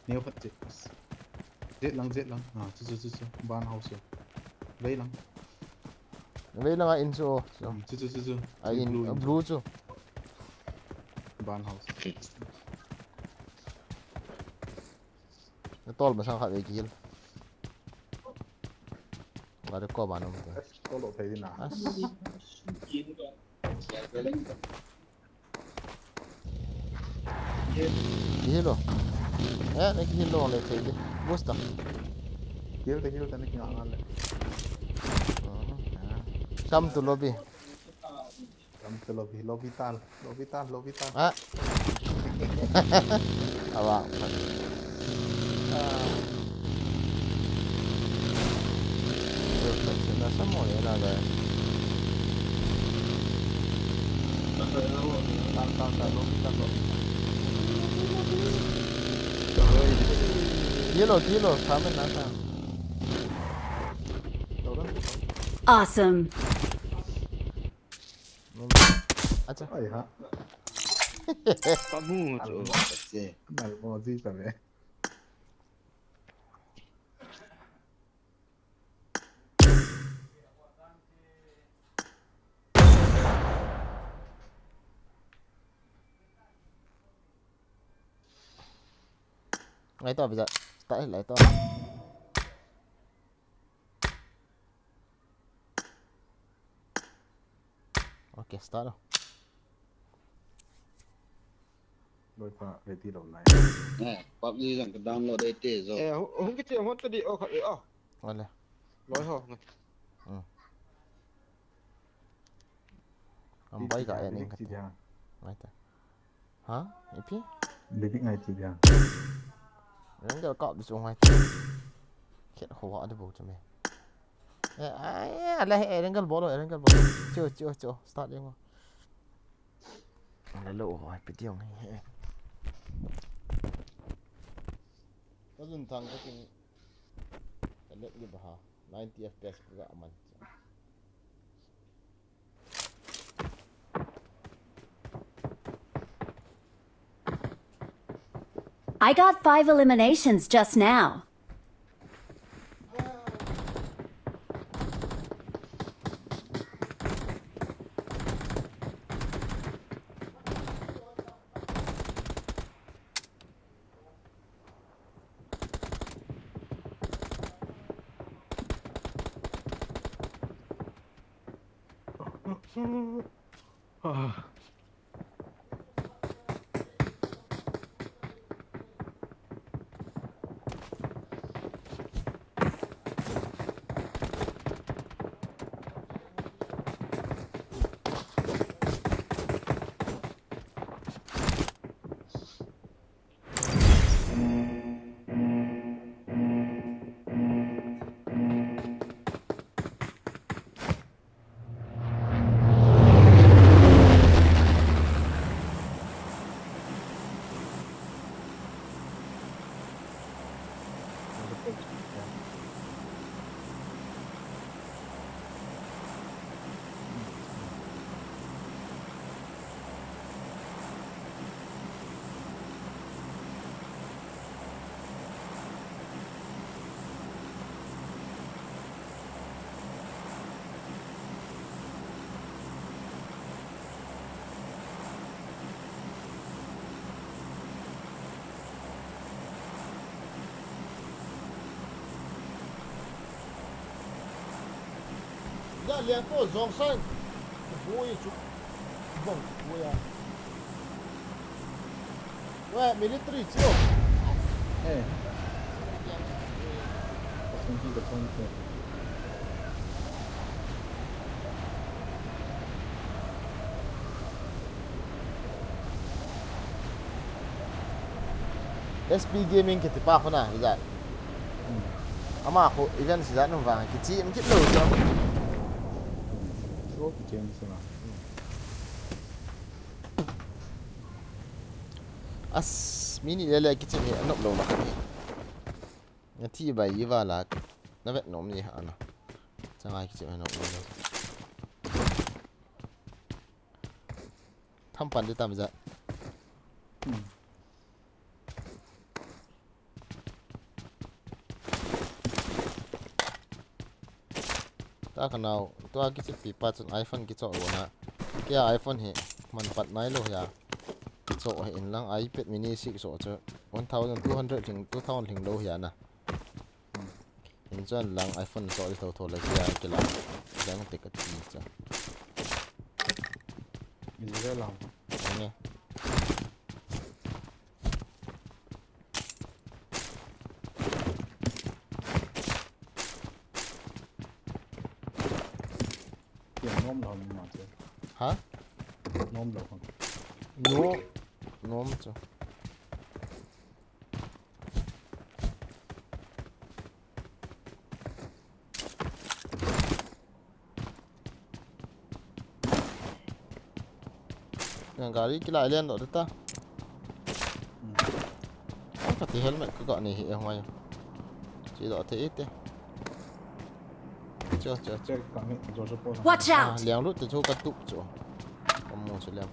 neo phật chết lăng chu barn house lấy lăng Vậy là ngay in cho. chu À in blue cho. barn house Nó to mà sao khát về kia. Gak ada kau mana mungkin. Tolong thấy thế nào Kilo. Ini kilo oleh saya. Gusta. kêu tadi kena ngal Come to lobby. lobby tal Ah. Awak. Là semua ya ada. Kilo, kami nasa. Awesome. Acha. ay ha Kamu tu. mal mo gì vậy Ngay to bây giờ. Tại lại to. Ok, start rồi. đôi pha về tí đầu này Nè, PUBG rằng cái download đây tệ rồi. Không cái chuyện mất đi khởi Oleh. lối hồ Ang bay kaya ning chị kat. giang Ngay ta. Hả? Ipi? living ngay chị giang Yang kau kau di sungai. Kit hoa ada bau macam ni. Alah, engkau bolo. Cuh. Start dia. Lalu, ai piti orang ni. Kau tentang kau ting. Let dia bahar. 90 FPS juga aman. I got 5 eliminations just now. Dạ liền có dòng xanh vui chú vâng vui à Ué, military chiêu Eh. Pasang kita konten. SP Gaming kita pa ako na, Rizal. Ama ako, event si Zan ng vang, kitsi ang kitlo ito. Oh, James lah. As mini lele kitsi ni anok lo lah. Nanti ba iba lah, navet nom ni ano. Sangai kitsi anok lo. Tampan dia tam Zan. Ta kanau to a kitsi pipa chun iPhone ki chaw na kya iPhone he man pat nai lo ya ki chaw he in lang iPad mini 6 so cha 1200 thing 2000 thing lo ya na in chan lang iPhone chaw tho tho la kya ki la jang te ka ti cha Bisa lah. ne Yang nom dah ni macam. ha Nom dah kan. no nom cha yang gari kila alien dok ta apa ti helmet ko ni he hoi chỉ dọ thế ít đấy chưa Cek kami Jojo pun. Watch à out! liang lúc từ chỗ cắt tụ chỗ không mua số liang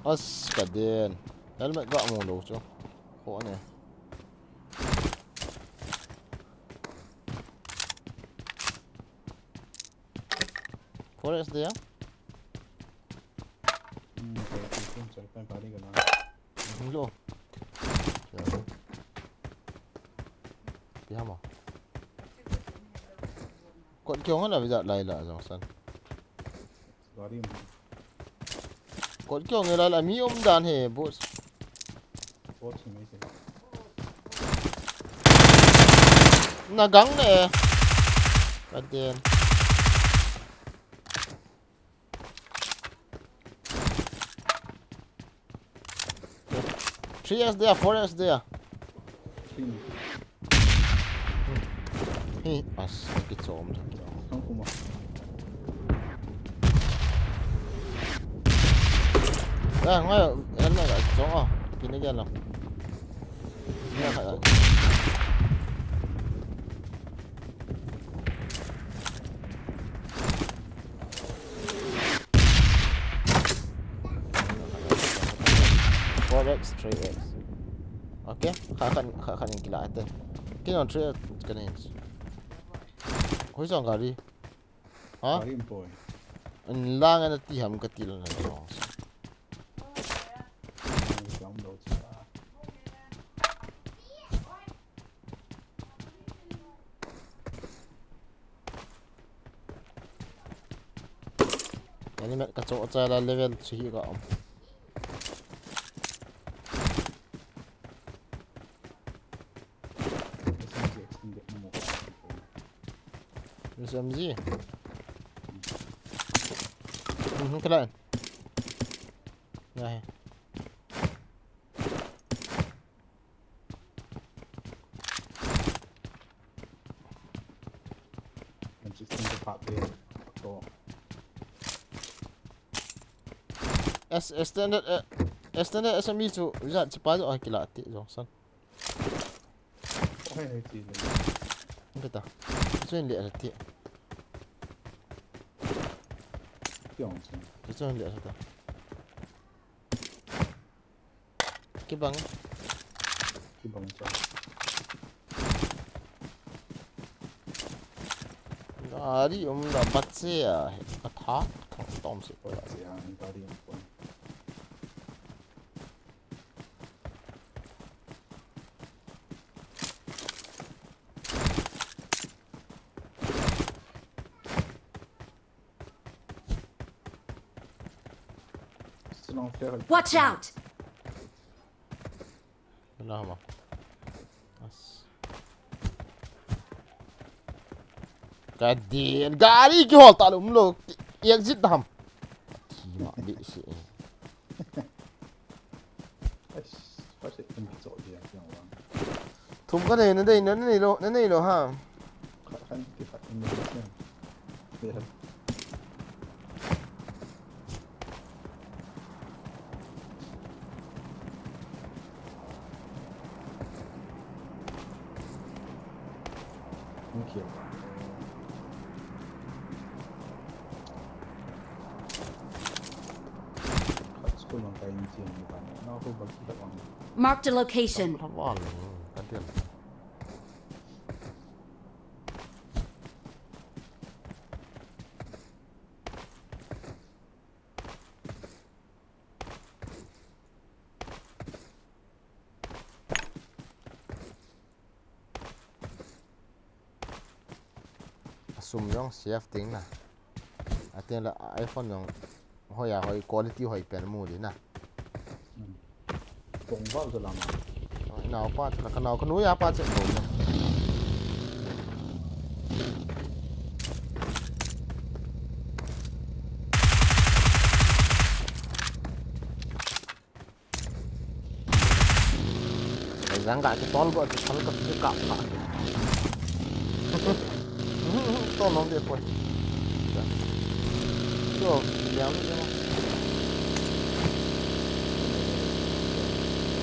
as cả đèn helmet gọn mua đồ chỗ khổ này forest dia Saya pun cek kali kena. lo đi hâm à con kiều là bây giờ lại là dòng sân Gari con kiều người lại là mi đàn hề bố bot sini sih. na gắng nè cả đèn Three there, 4 there. Sini. Hi, as cái chỗ mà Kamu kumah. đây ngoài em này là chỗ à cái này gần lắm nghe phải Forex 3x oke khá khá những cái lại tên cái nào 3x cái này hối dòng gà đi hả Gari boy. anh lang anh ti hầm cái ti là dòng Kamu dah cek. อันนี้มันกระโจนใจละเลเวล3ก็SMG keren nah standard SMG tu bisa cepat tu kila atik Johnson betul itu yang dia atik itu yang dia atik kibang Ari dah baca ya, kata tom sih. Watch out! Lama. Kadin, gari ki hol talum lo. Exit dam. Mak di si. Thum cái này nó đây nó này lo ha. Marked a location. Thăm vào cái tiền. Sum yang chef tính là tiền là iPhone yang hồi quality hồi bền mua đi nè cũng vào rồi làm nào pa là cái nào cái núi apa chạy bộ này dáng gãi cái to gọi cái thằng cái cạo lại to nó đẹp quá rồi đéo nữa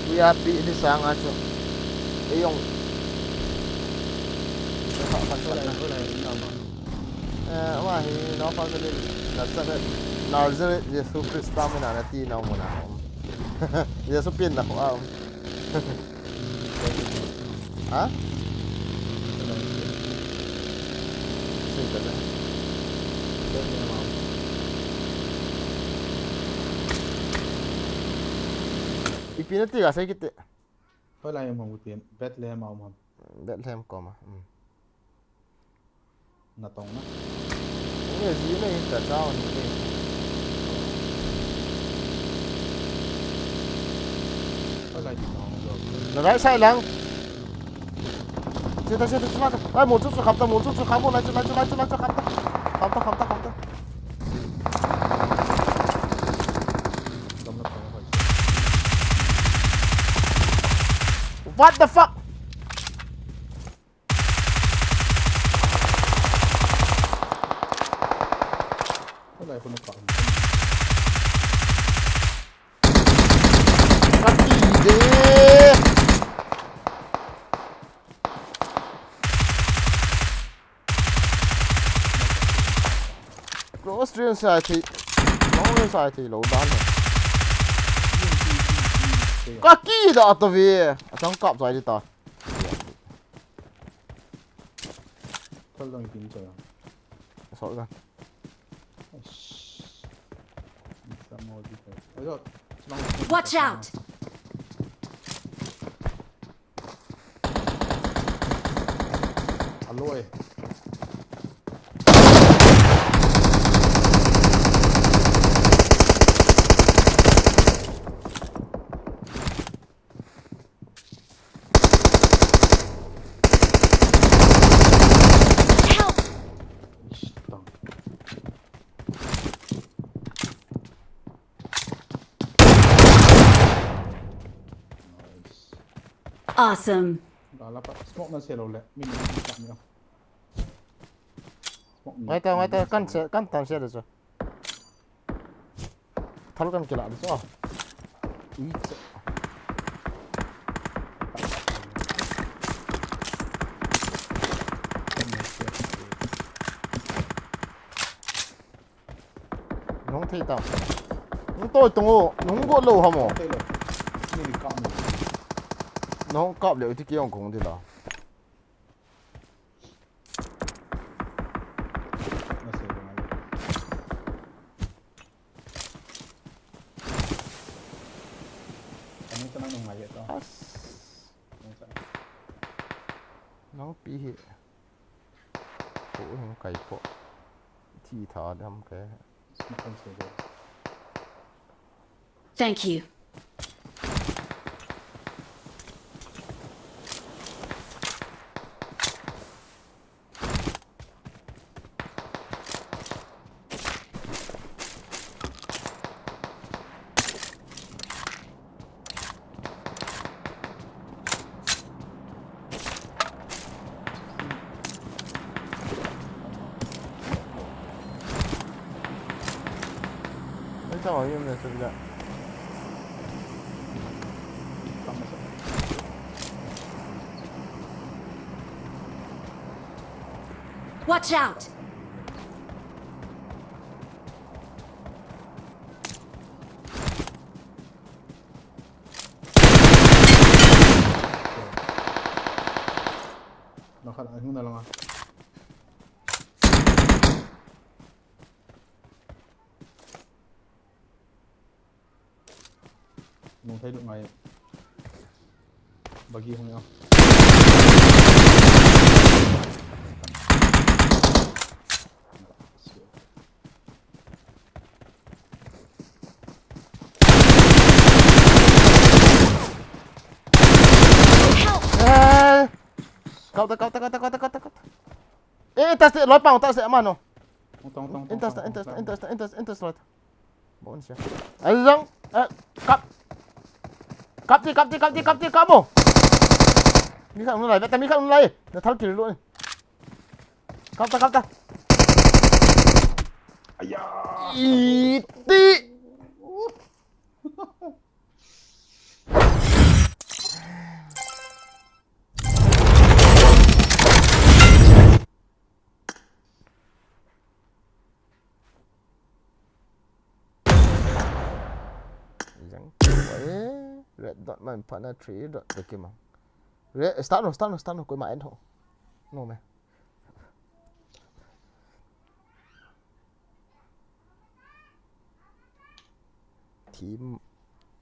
VIP đi sang aja yung wah nó phải cái là sao đấy nào giờ Yesus Kristus mình là tin nào mà nào Yesus pin là không hả gì cái đấy Ipinati ka sai kite. Wala yung mabuti. Bethlehem ako ma'am. Bethlehem ko ma. Natong na. Nghe gì này cả sao này. Wala yung Nó right side lang. Chết chết. Ai một chút khám một lại khám ta. What the fuck? Wala ko na pa. Kaki deh. Close range sai thì long range sai thì lỗ đan rồi. Kaki dah atau vi? Tangkap saya kita. Tolong pintu ya. Sorry kan. Watch out! Awesome. แล้วก็สโมกนั่นเสียเราแหละไม่มีจับไม่เอา Weiter, ganz sehr das. Talgan kila das. Oh. Eat. Nóng thấy tao. Nóng tôi tung ô, nóng có lâu hả mồ? เต้เลยนี่มีกล้องอยู่ Nóng cọp liệu thì kia ông cũng thế nào? น่าเสียตรงไหนอันนี้จะนั่งตรงไหนเยอะต่อ Nóng bí hệ. Cổ không cày cổ. Thì thở đâm cái. สโมกนั่นเสียเลย Thank you. Mấy sao mà im này sao vậy? กล้องไม่ใช่ Watch out. เราขัดอะไรขึ้นมาแล้วมั้งลงใช้ดูไงบากี้ของเรา Ê! Cậu ta. Ê, ta sẽ lói bằng ta sẽ mà nó. ต้อง Interest lói. Bốn xe. Ê, răng. Ê, cắp đi mồ. Mi khẳng nó lại, ta mi khẳng nó lại. Nó tháo kìa luôn. Cắp ta. อ้ยา Ý tí. Răng quẩy. Red dot man partner 3 dot the game. Start nó cuối mà end hộ. No man.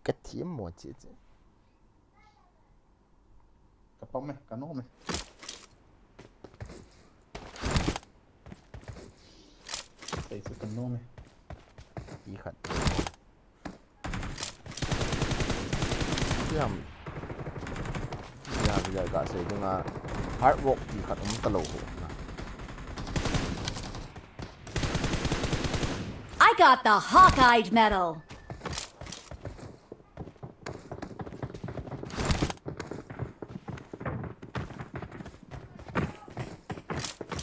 Cái team một chứ. กระป๋องไหมกระโน้มไหมใส่เสื้อกระโน้มไหม Ý khẩn. Chứ hầm. Bây giờ cả sử dụng hard work thì khẩn ống tà lầu hộ. I got the Hawkeye medal.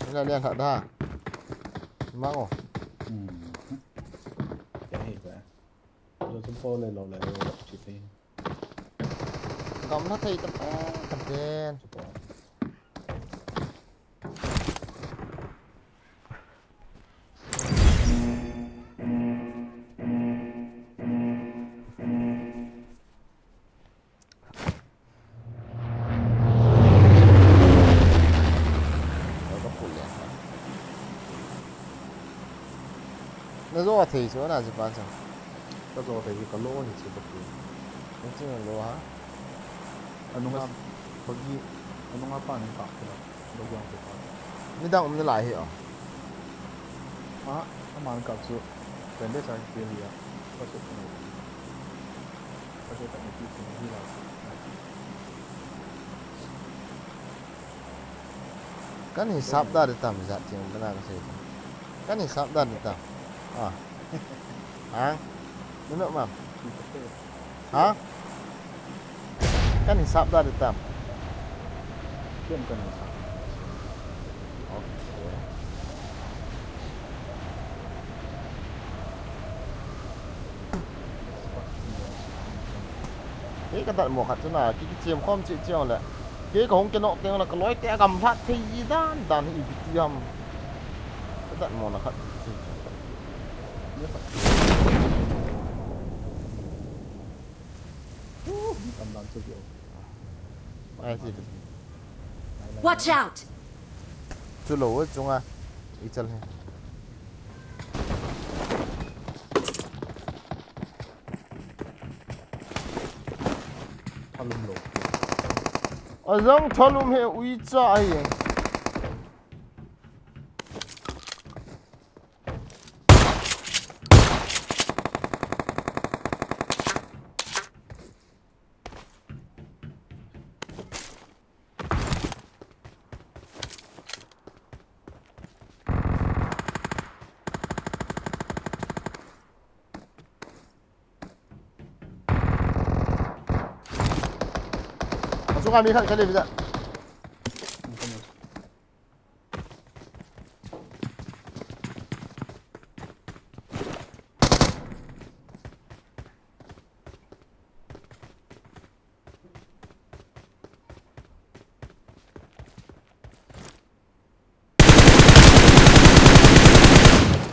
Đây là liên thật ha. Mang ổ. จะเห็นไหมเราซุปเปอร์เลยเราจุดเอง Cầm nó thì tập tên. Nó rõ thì chỗ nào gì bán sao? ก็รอแต่ยี่ก็โล่นี่สิบปี Nó chứ là lúa hả? อันนู้นก็บางทีอันนู้นก็ป้านี่ตักเลยเราวางไปก่อน Nó đang nó lại hiểu. ถ้ามันกับสุดเป็นได้จากเกลียก็สุดเลยก็จะเป็นที่สิ่งที่เรา Cái này sắp ra được tầm dạ chừng cái nào sẽ. Cái này sắp ra được tầm. À. Hả? Đúng nữa mà. ที่ประเทศ Hả? Cái này sắp ra được tầm. Kiệm cần là cái tận một hạt chỗ nào cái chiêm không chịu chiều là cái không cái nọ tiếng là cái lối té gầm phát thì đan đan bị tiêm cái tận một là hạt tầm đàn siêu hiệu. ai gì Watch out! chú lỗ chúng à ý chân này Thalum lộ. ở trong thalum hệ uy trái chúng ta đi khăn cái gì bây giờ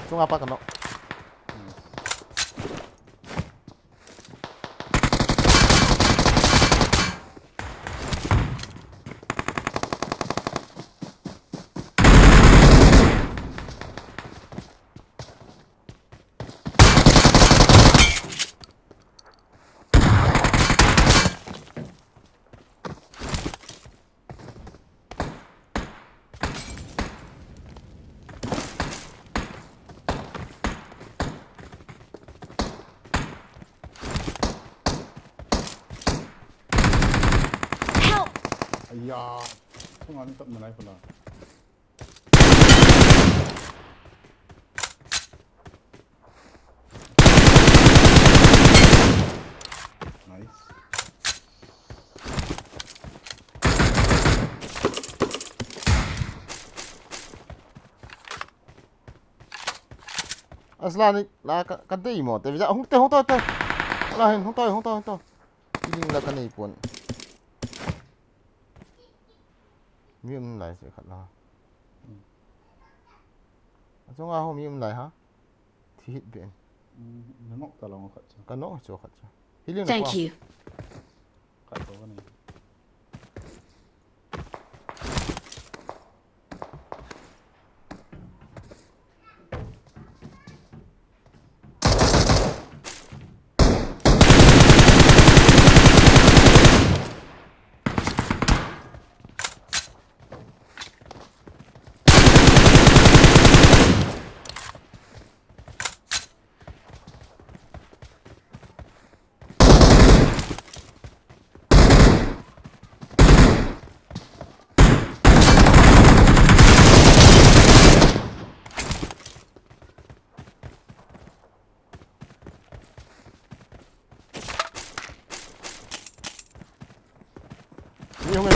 chúng apa kena Help! Ayah. Kung ano tak malay pala. Nice. Aslan là cái gì mà tại vì không không tôi là không tôi nhưng là cái này buồn miếng lại sẽ khát là chúng ta hôm miếng lại hả thì hít biển Nó ngọc ta lòng khát chứ. cái nọ cho khát chứ hít lên Thank you. Khát có cái này. nhiều người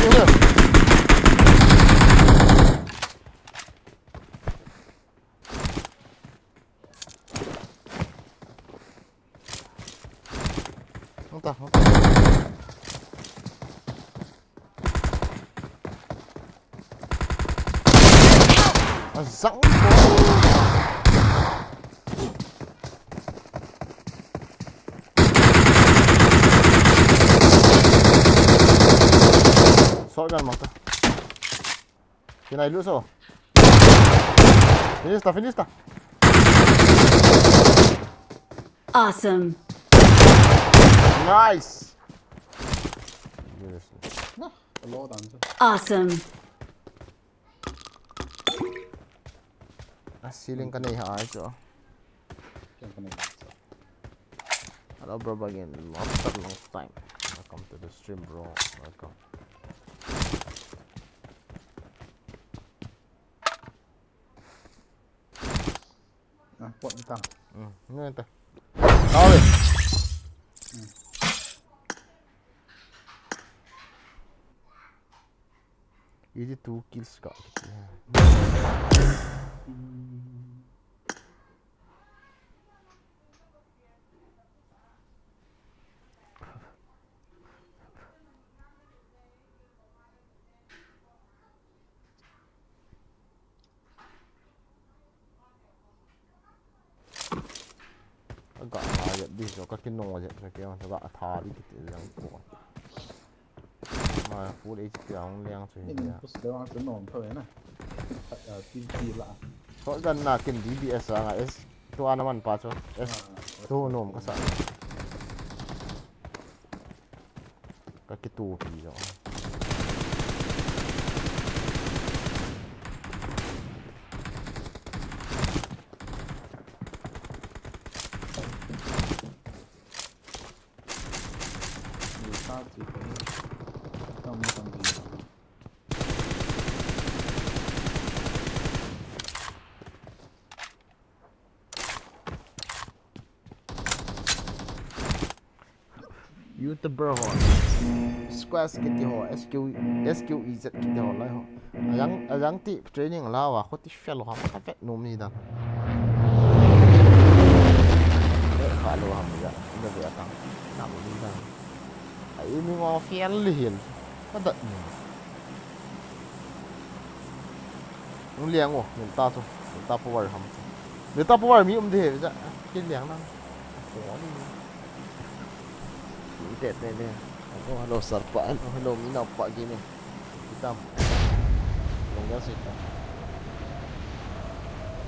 không ta rỗng shotgun mata cái này nữa rồi finista Awesome. nice Lỗ tàn chứ. Awesome. ceiling cái này hả chỗ Kiệm cái này. hello bro again after long time welcome to the stream bro welcome À, quận tăng. nghe ta thôi 82 kills got. Agak ayat di so kaki no aja kaki orang agak thari gitu yang kuat. Mà full HP ông leng rồi Ini ya. bos lewat senong thôi na. Tinggi lah. Kok gan nakin DBS ang S tu naman pa so. S tu nom ka sa. Kaki tu pi so. Ini satu. Kamu sambil. YouTuber ho. Square skill ti ho SQEZ ki ho lai ho. Ayang ti training la wa khoti fel ho ka vet nom ni da. Ka lo ham ya. Ina be atang. Nam ni da. Ai mi ngo fel hin. Ka da ni. Nung liang wo, min ta chu. Min ta power ham. Min ta power mi de ja. Kin liang nang. Ho ni. Tết này nè, oh hello sarpaan, oh hello mina pak gini, hitam, longgar sih hitam,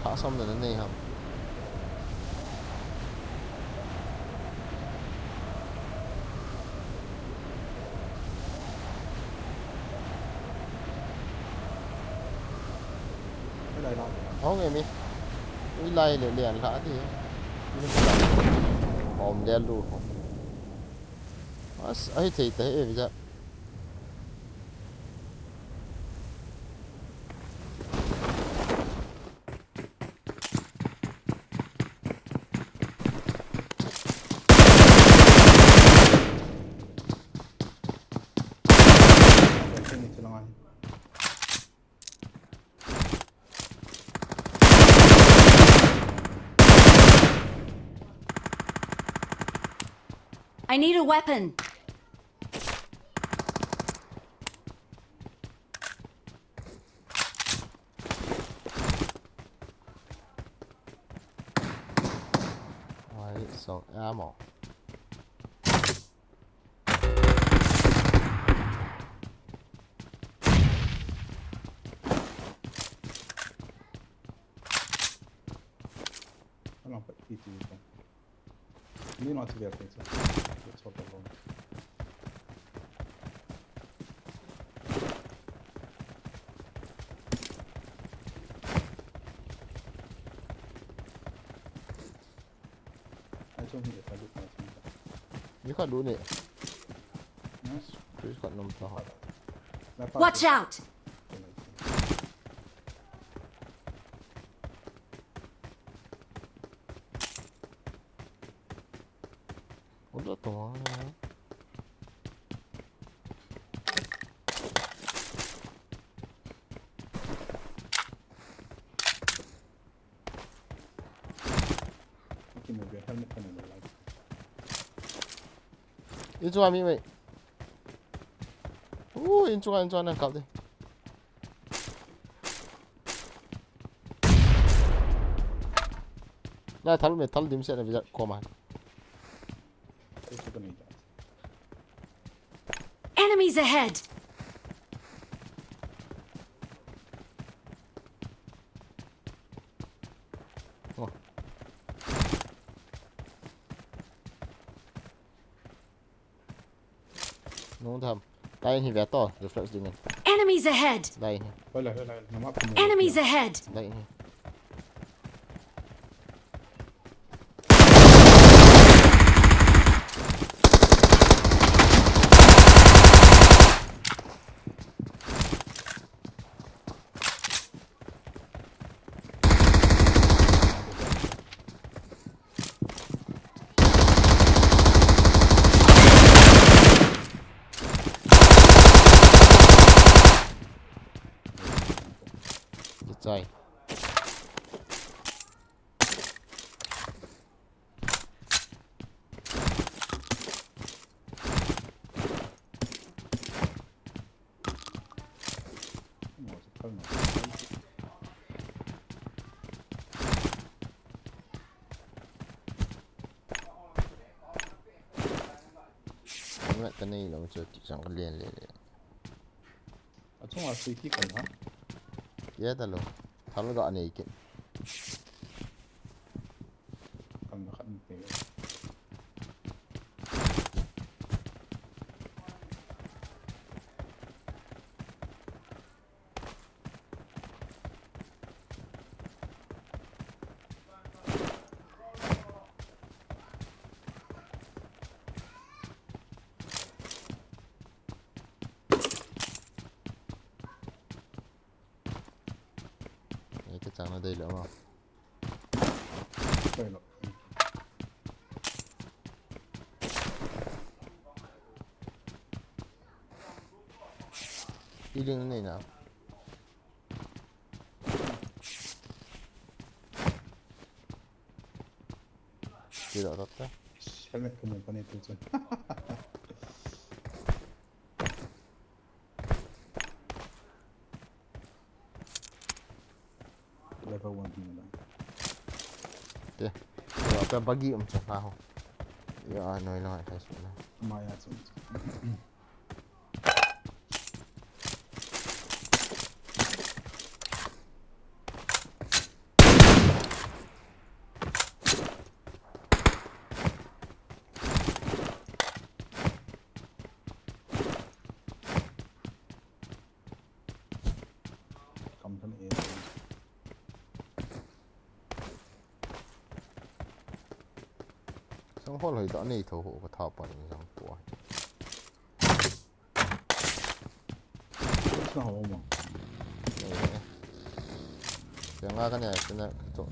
tak sama dengan ni ham. Đây là. Oh nghe mi, wilai le lian lah tu, ini bukan, om dia lu. As ai thấy thế bây giờ Sini celana. I need a weapon. So ammo. Kalau pak itu. Ini masih biasa saja. Coba dulu. Macam ni tadi macam. Ni kan dulu ni. Yes. Terus kat nom tahu. Watch out! Udah tu. Mungkin mobil helmet kan ada lagi. Itu kami mai. Incu nak kau deh. Nah, thal me thal dim se na bija koma. Itu kan itu. Enemies ahead! Oh. Nung tham. Đây thì vé to, reflex đi mình. Enemies ahead! Đây, Hola, nama apa? Enemies ahead! đây. ใจ หมอจะเข้าหน่อย Mẹ cái này nó chưa chẳng có liền liền. 아, 총 왔을 때 있겠나? 얘달로 다른 거 안에 있긴. 감각한데. Cái chẳng nó đây nữa mà. đây rồi. Đi đường này nào. Đi đó tắt đó. 헬멧 그만 보내주죠. level 1 팀이다. Kìa. Rồi cái buggy ông chẳng phao. Giờ nói phải xuống này. 마야 좀. 감탄 애. Xong hồi hồi đó này thầu hộ có thảo bằng dòng của. 나 어머. Kaya cái này cái này chỗ.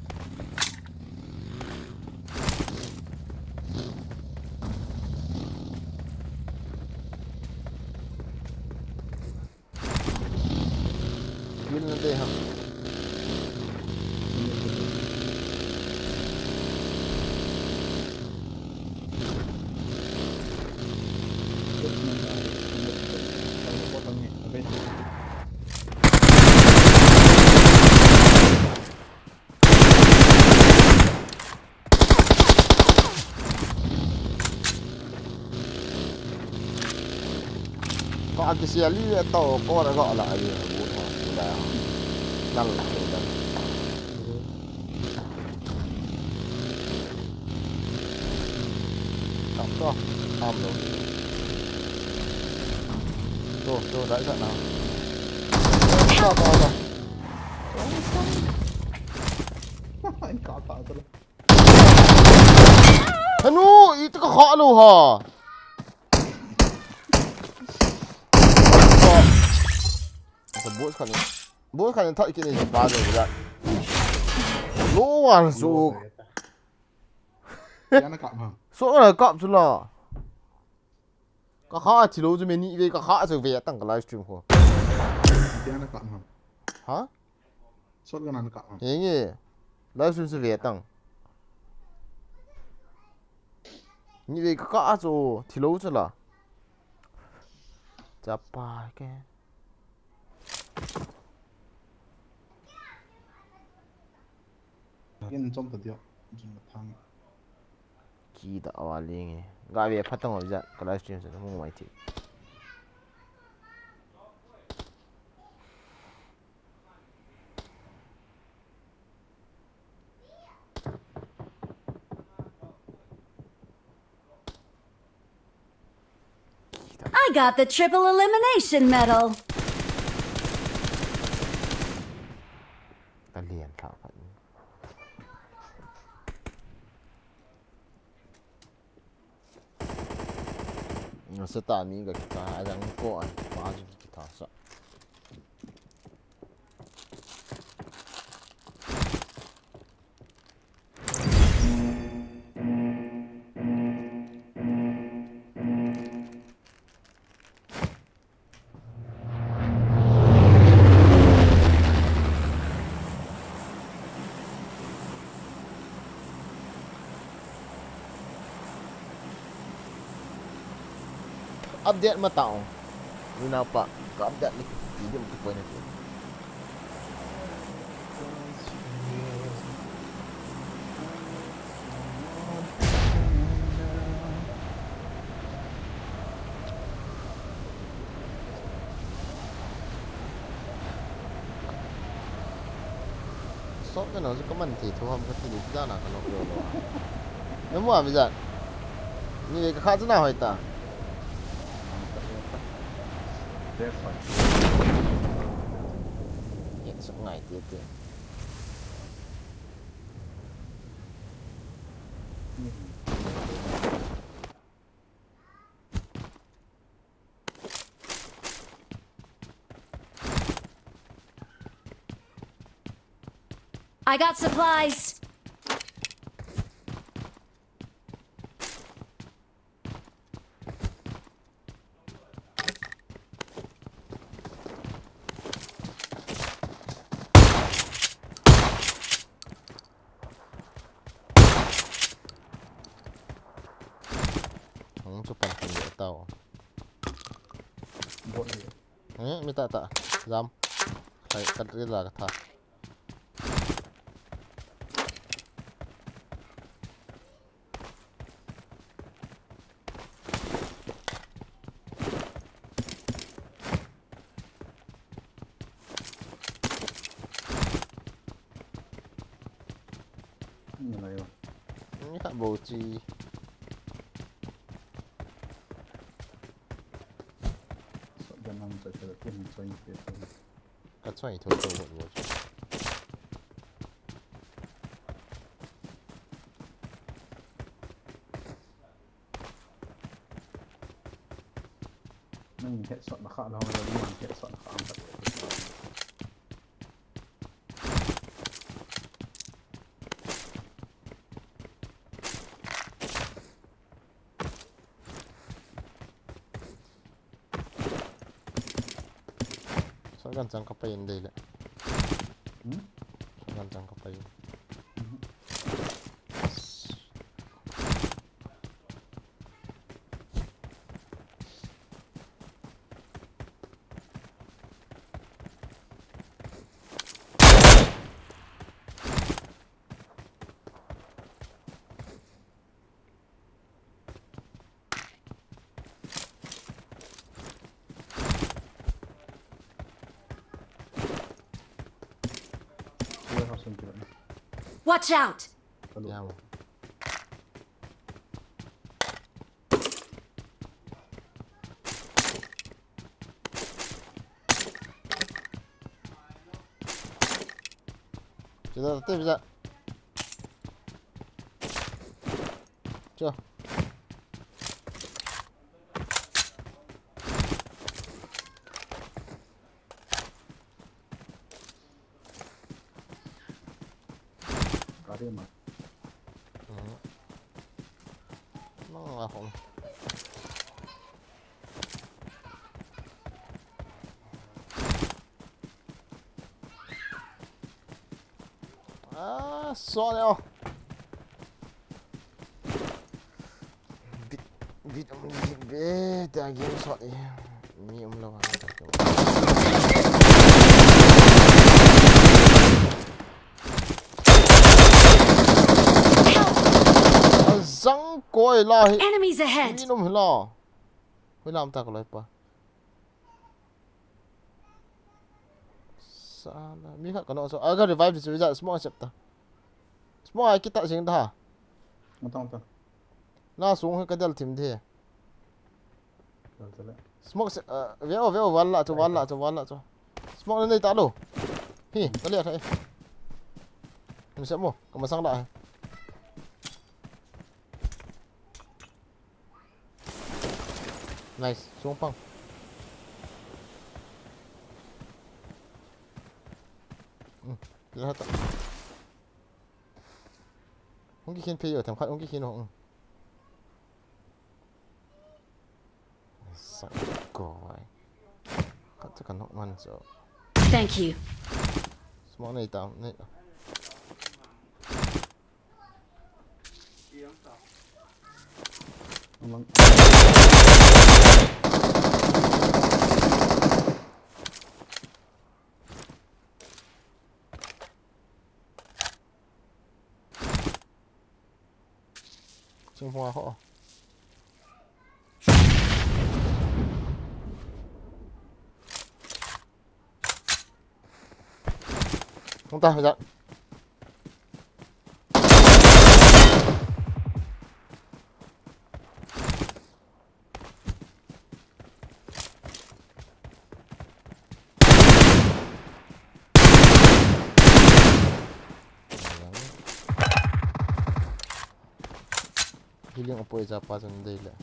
Yun na din ha. Có ăn cái xe lý tàu có đã gọi là gì bún hả? Là lăn lại rồi. Đọc to, tham rồi. Rồi đấy trận nào. To. anh có tạo cho Anh ui, ý có khó luôn hả? Bố khăn thợ kia này ba rồi vậy. Lỗ hoàn số. nó cọp hả? Số là cọp chứ là. Có khó chỉ lâu cho mình nghĩ về có khó rồi về tăng cái livestream của. nó cọp hả? Hả? sốt cái nó cọp hả? Thế nhỉ? Livestream sẽ về tăng. Nghĩ về có khó rồi thì lâu chứ là. Chà bài cái. 얘는 좀 더 뛰어. 좀 방. 기다 와링이. 가위에 파탕 없자. 그 라이브스트림에서 너무 많이 튀. I got the triple elimination medal. Ta liền thảo phận. Nó sẽ tạo những cái cái răng cổ ấy, phá cho cái thảo sợ. update mà tạo như nào pa ka update ni video mo ko na so cái nó có mình thì thu hôm cái gì ra nào nó rồi nếu mà bây giờ như cái khác thế nào hỏi ta That's fine. hiện số ngày tiếp tiếp I got supplies. không chụp ảnh hình địa tàu Buat dia. minta tak jam kayak tadi lah kata Ini lah ya. ini tak boci So jangan saya tu saya itu. cắt xoay thôi tôi một một Nang headshot nak dah orang ni headshot nak angkat. so gancang kapayin dahil Hmm? gancang kapayin Dia langsung kira. Watch out! Kalau ya kita tetap bisa Chưa kari mah. nó là không xóa nè vịt bê ta game xóa đi mi ông lâu răng coi là Enemies ahead! mi nôm lo huy làm ta có lấy pa sana mi khác có nó so aga revive thì bisa semua siap ta semua kita sing dah Mentang-mentang. na xuống cái dal tim thế Betul. smoke veo wala cho smoke này ta lo hi ta lihat hai mình sẽ mua còn mà sang lại nice xuống pang lihat tak không kia pay ở thằng khác không kia nó sợ coi cắt cho cả nó man sợ Thank you. smoke này tao này Memang ชิงหัวเขาต้องตายไปจ้ะhealing apa aja apa sendiri lah.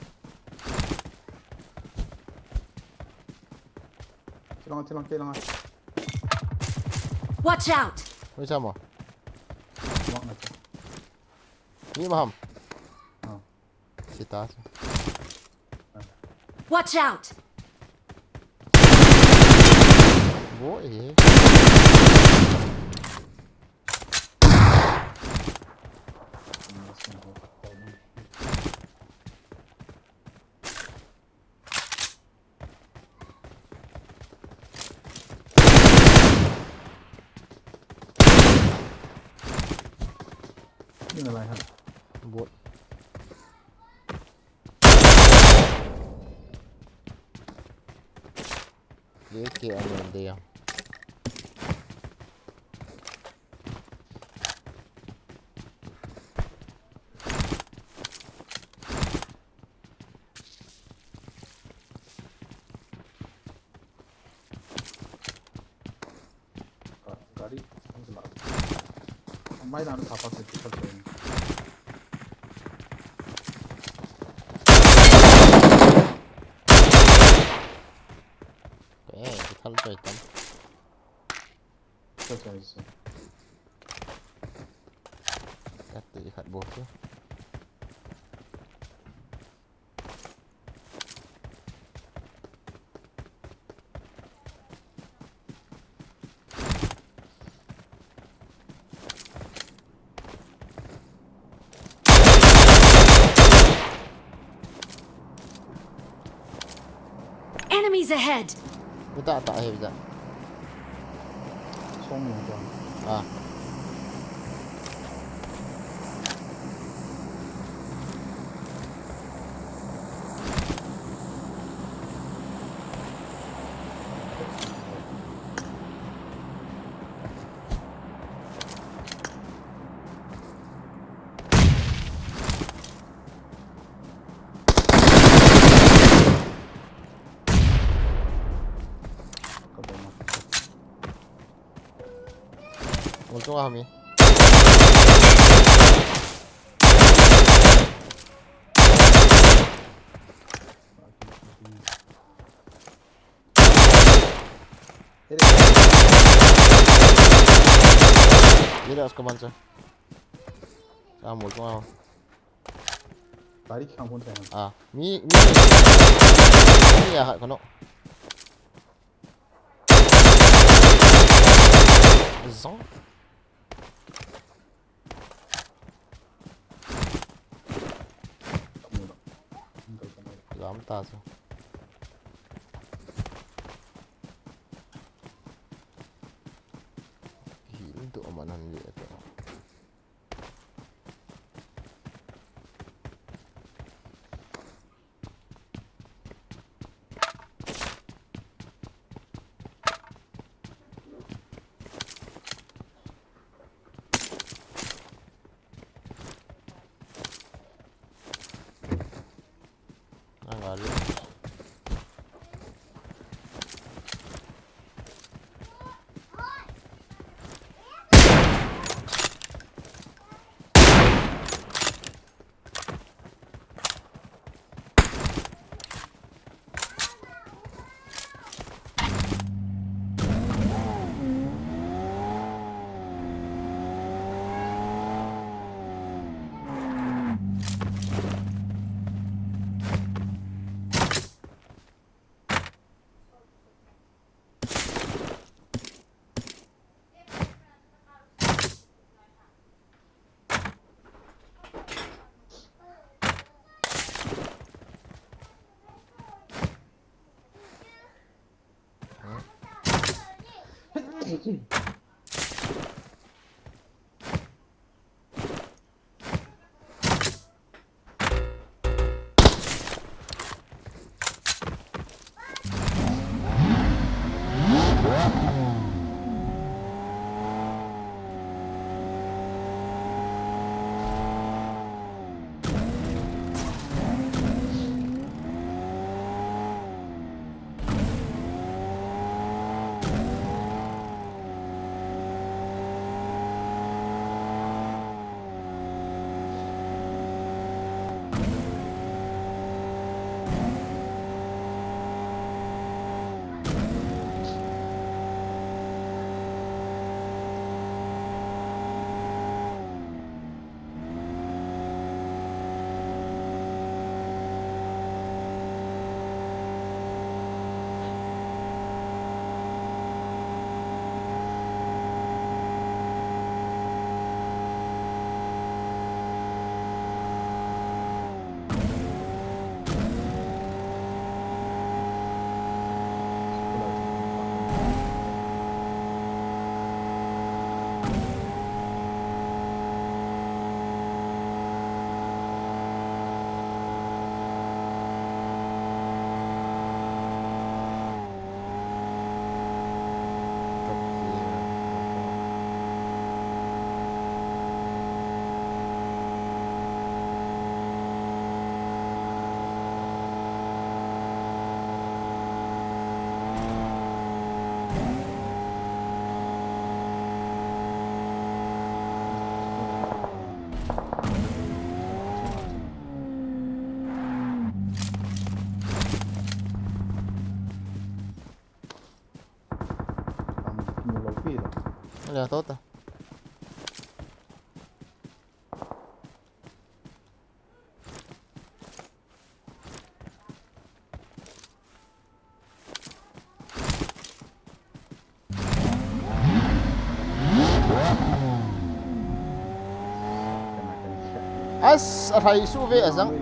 Tilang. Watch out! Macam mana? Mak macam. Ni maham. Ah. Kita. Watch out! Boy. Iniอะไรฮะ Bot. Dia kira ni dia. Gari gelap. Main anu apa sih kita main. Kita letak hitam. Selesai sih. Kata ikat bos tu. Enemies ahead! Kita tak akhir bisa. Song yang tuan. Ah. Untung lah mi. Dia dah ke mana? Kamu untung lah. Gari kampung saya. Ah, mi ya kono. Zong. Lắm ta rồi. Hilang tu amanan dia tu. Enggak ada. Olha, tota. As aray suve asang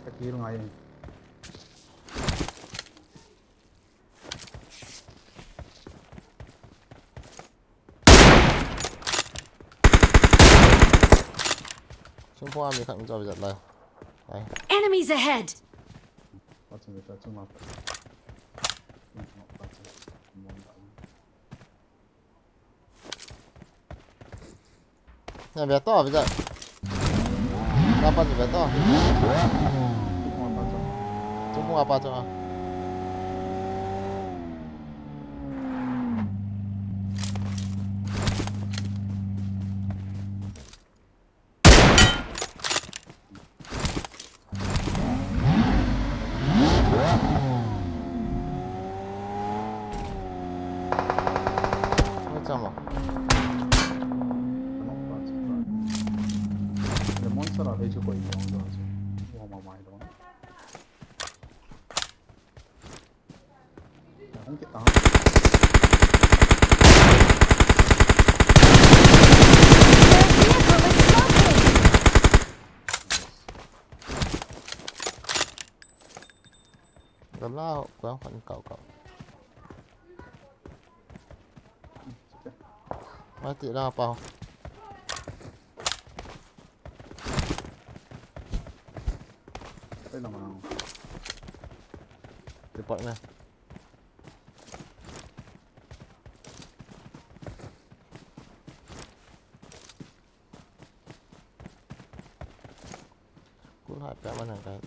kaki lu ngayon. xung phong mi khẳng cho giật lời. Đấy. Enemies ahead! Patsun kita cuma apa? Nhà bé to bây giờ. Ba phần bé to. Xung phong apa cho? Sama. Ada monster ada juga ini yang udah aja. Gua mau main dong. Ya, mungkin kita. Gần lao quá phần cậu cậu. Mati dah apa? Đây là mà nào. Report nè. Cú hai cái mana cái.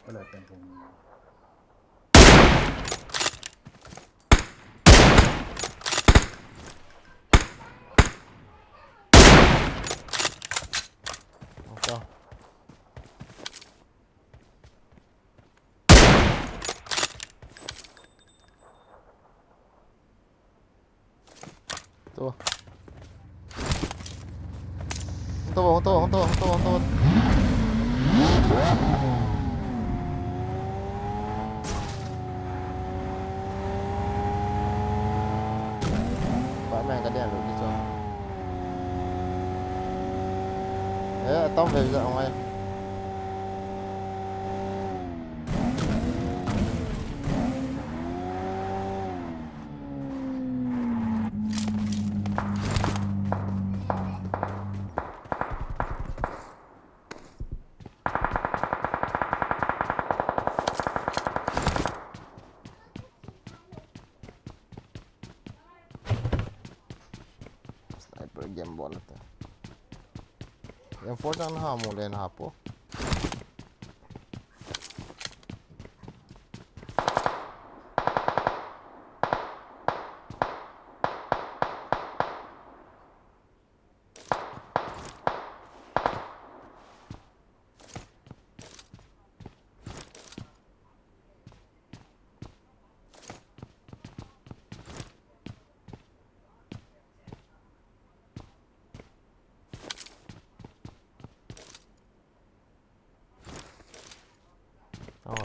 Đây là tiền cùng. Cho. Tuh. Tuh. Bạn cái đèn đi cho. Đấy, tông về giờ ngoài. M4 chẳng hả một lên hả bố.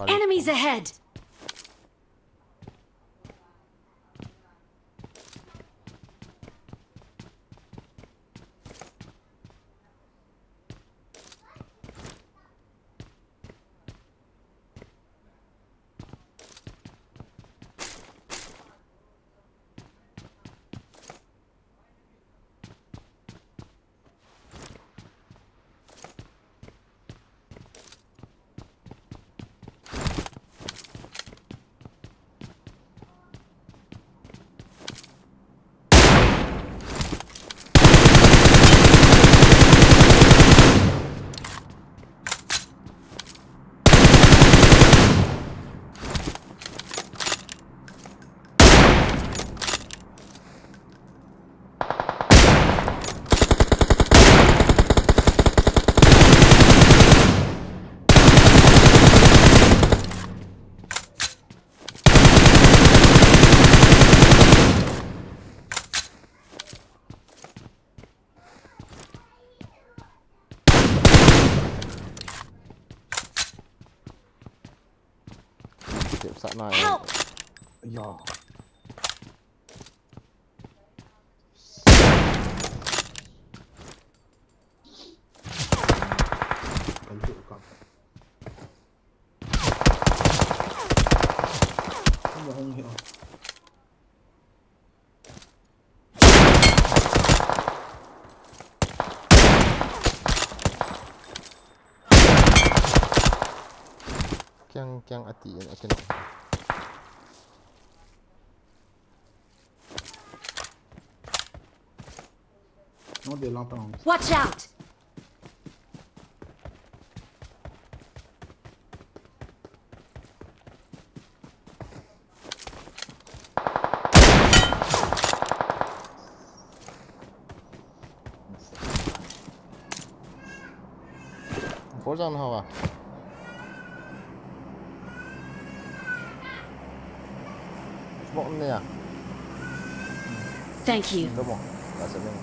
Enemies ahead! Kiểm soát này. Help! Dạ. Anh chịu con. Không hiểu. Keng ati yan akin. Nó để lo tao. Watch out! M4 chẳng hả à? Smoke nè à? Thank you. Đúng không? Là sẽ lên.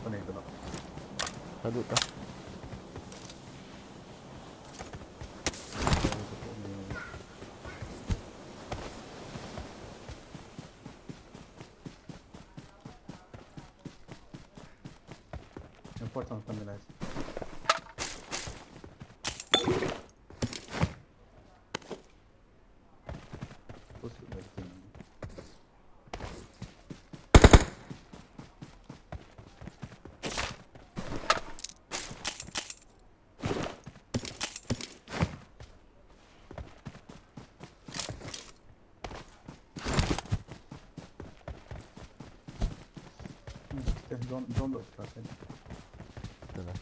Con này tao đọc. Phải được đó. Important stabilize. What's the next thing? Don't look for it. Được rồi.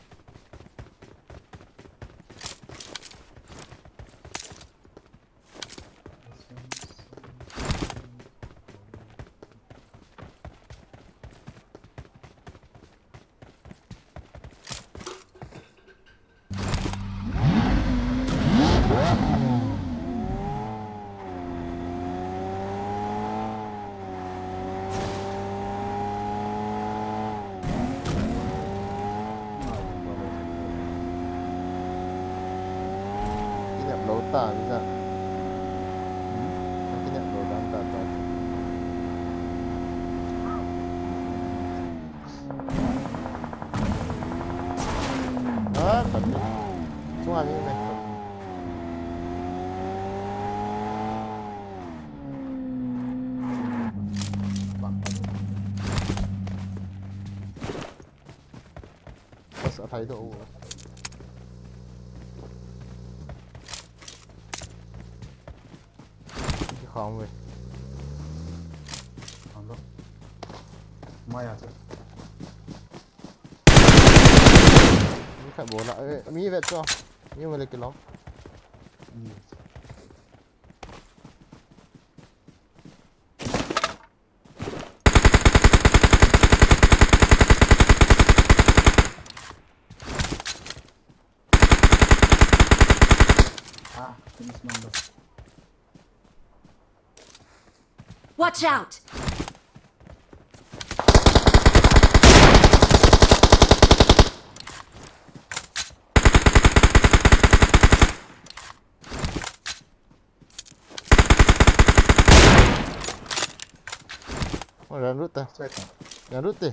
Lỗ tả như sao? Cái nhận đồ đang tả tả. Đó, thật đấy. Xuống hàng như thế này. Tôi sợ thấy độ. calm ơi. Không đâu. Mai à chứ. Mi phải bố lại. Mi về cho. Mi mà lấy cái lắm. Ah, ini semua. Watch out! Oh, jangan rút ta. Straight à? Jangan rút đi.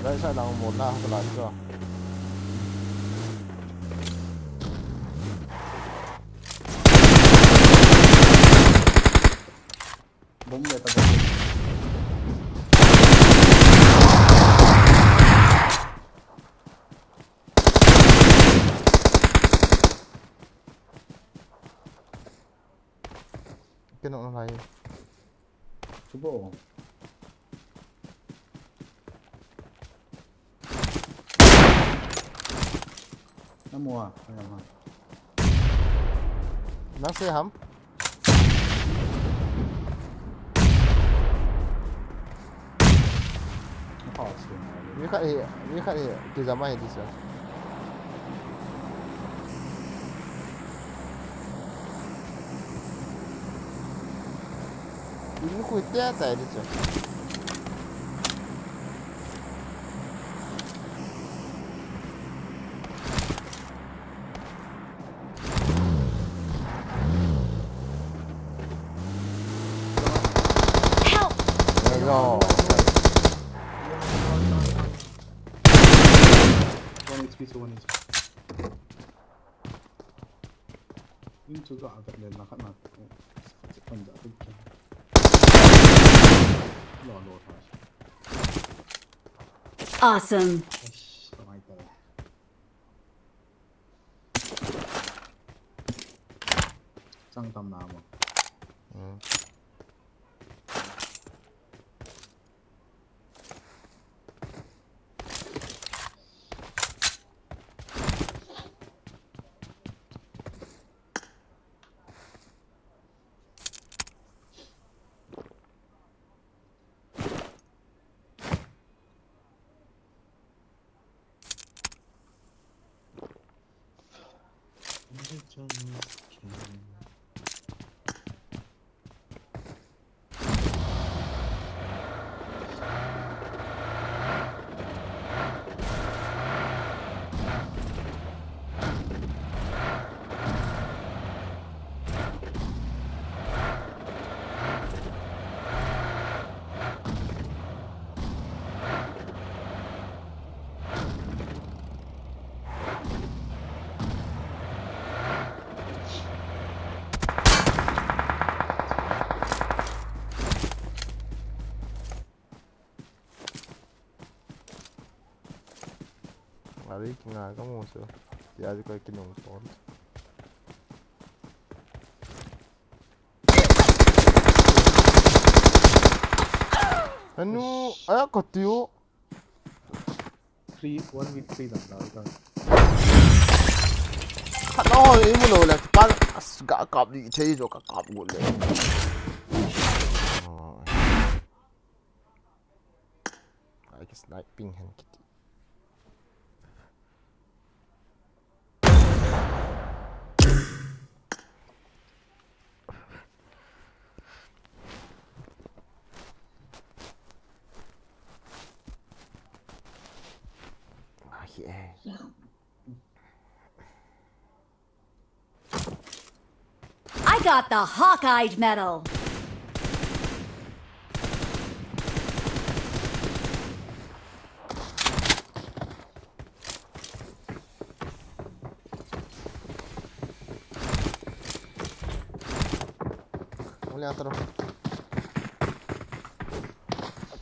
Đây sẽ là một nào không lại cho. Bom dia tak boleh. Cái nó này. Cuba. Namo ah, ayam ah. Nó sẽ hắm. Apa sih? Vi kan di zaman ini sih. Ini kuitnya tadi sih. Help! No. 1 HP so 1 HP. Ini juga agak lelah kan nak. Panjang tu. Lalu terus. Awesome. Ramai tu. Sang Edam Nah. Lari nga kamu so. Ya di ko kinong ton. Anu, ay katiyo. 1 week 3 dah dah. Ano imo lo la pan ga kap di chei jo ka kap go le. Ay cái sniping hen kiti. Yeah. I got the hawk-eyed medal. Mulai terus.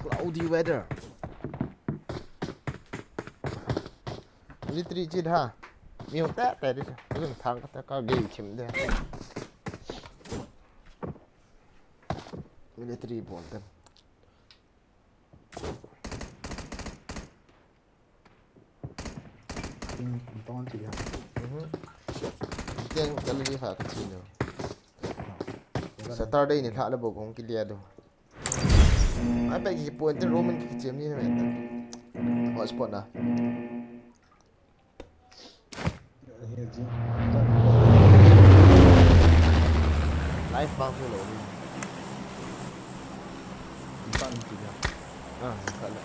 Cloudy weather. Ini 3 ha. มีคนแต่ดิเรื่องทางก็เกยชิมได้มิลิตรีบอลกัน ต้องจีครับ เตียงจะเลยฝากกันชิมเนาะ Saturday ni thak le bogong ki lia do ai pe ki point te roman ki chem ni me ta hotspot na live bang fu lo ni Bukanจีครับ kala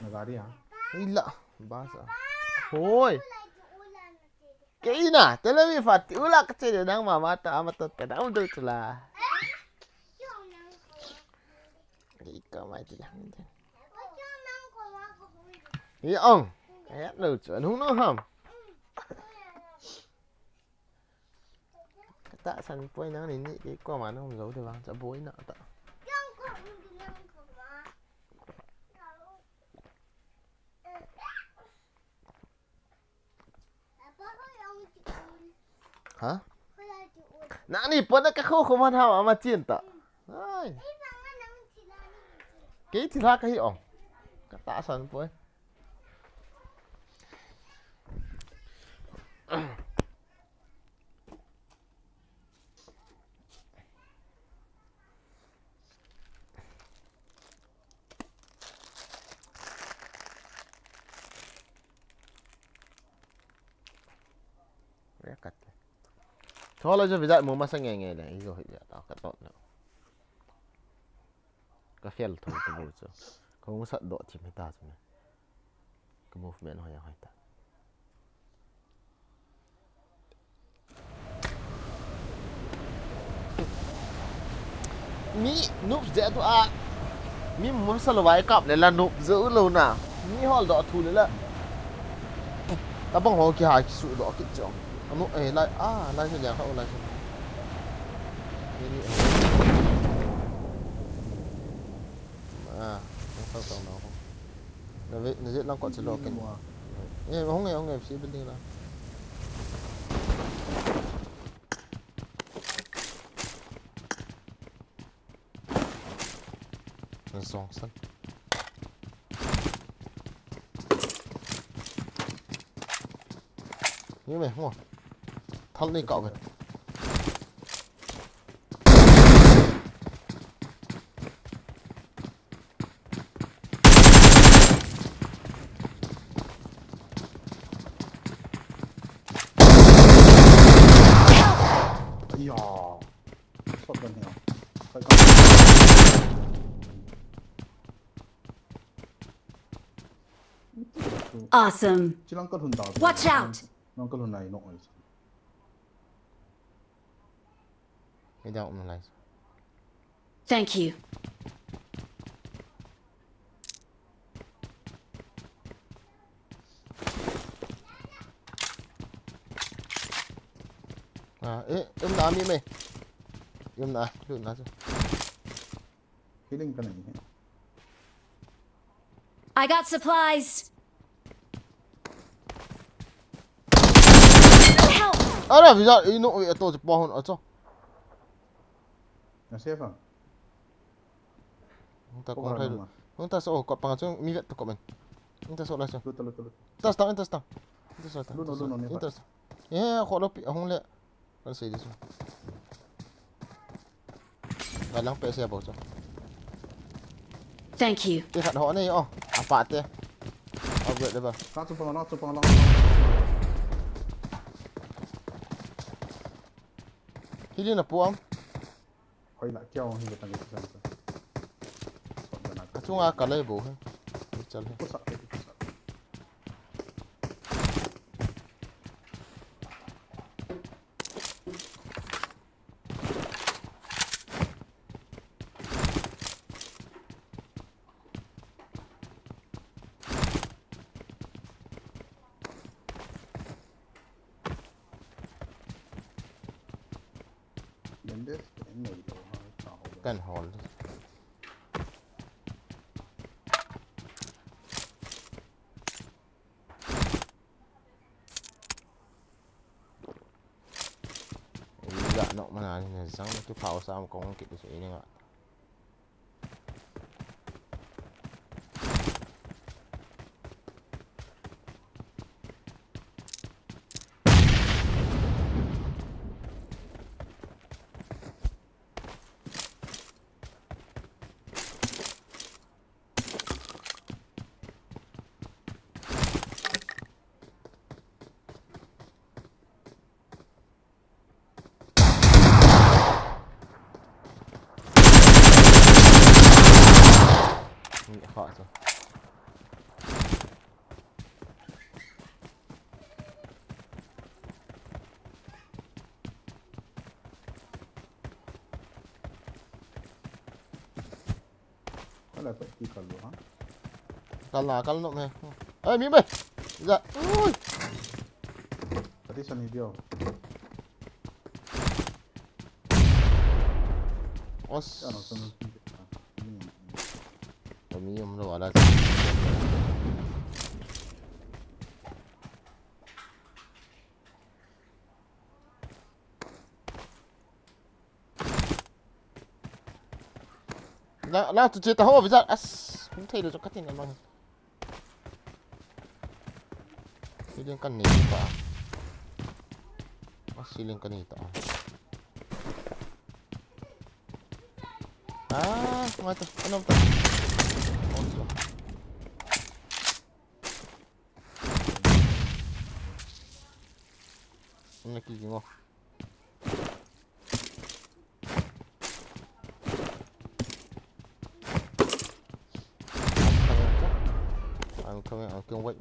negara ya ila bahasa hoi ke ina televi fati ula kecil nang mama ta amat ta da undu tula ika mai ti lang den yi ong ayat lu chuan hung no ham ta san poi nang ni ni cái qua mà nó không giấu được vang cha bối nọ ta hả nãy nị bữa nó cái khâu không ăn hao mà chiên ta ai cái thì ra cái ỏng cái tạ sần với cắt thôi là cho bây giờ muốn mà sang nghe này rồi giờ đó cắt tọt nữa cái phèn thôi cái bộ chứ không sợ độ chỉ mới ta chứ cái movement hỏi ta mi núp dễ tụ à mi muốn sờ vài cặp này là núp giữ lâu nào mi họ đọ thù đấy là ta bằng họ kia hai sự đọ kịch trọng nó lại lại cho nhà họ lại cho không sao đâu nó dễ lắm còn sẽ lo cái không nghe phía bên đây là nó giòn sân như này không à thân đi cậu kìa iya shot gun ya Awesome. chilang kal hunda Watch out. nong kal hunai no ai cái đâu mà lại Thank you. Nah mi mày nah lu nah healing kan ni I got supplies. Help. đó bây giờ nó tôi bỏ hồn ở chỗ na safe ah chúng ta có thay đổi chúng ta sẽ có bằng chỗ mi vẹt của mình chúng ta sẽ lại sao betul Interstam Luno, yeah khó đâu bị không lẽ con xì đi xuống và lăng pc bảo cho Thank you. cái khát họ này apa thế việc đấy bà ka tu pang khi đi là buông hoi la kiao hi betang ke san chúng ta cả lấy bù hết ਚੱਲ pusat cần hòn nọ mà nào này sáng cái pháo sao có kịp được vậy này ạ. Khỏi rồi. Có là vậy thì còn lúa. Kalau nọ này. Ê Mỹ mày. Dạ. Ui. Tadi sana video. Os. Ano sana Premium đâu ada. Lah tu cerita apa Bizat? Không thấy được cho cắt tiềnกันบ้างSiling kan ni pa. Siling kan ni ta. Mata. Ano to? Also. Nakikita mo. I'm coming. Wait.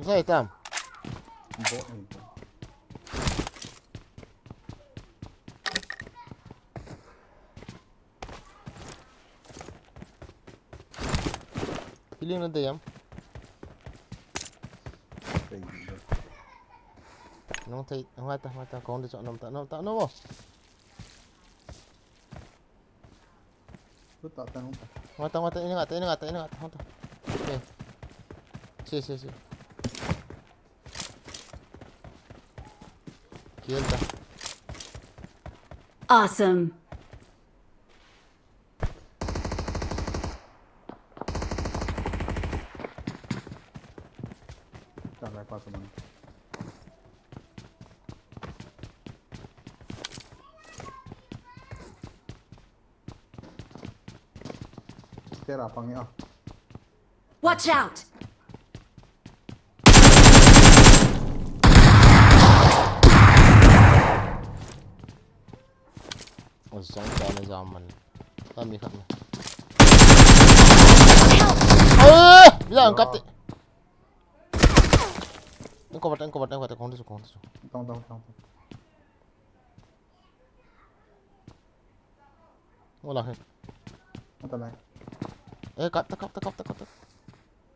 Sao Edam? bot ni. Feeling na Edam? Nong tay, mata, kung di sa namta mo. Tu tak tahu. Mata, ini ngat. Mata. Okay. Si. Kienta. Awesome. Tak lepas teman. Kira apa ni ah? Watch out! Usang ka na zaman. Kami. Bisa angkat. Engkau bat, kau tu. Tahu. Wala. Mata lain. Kap.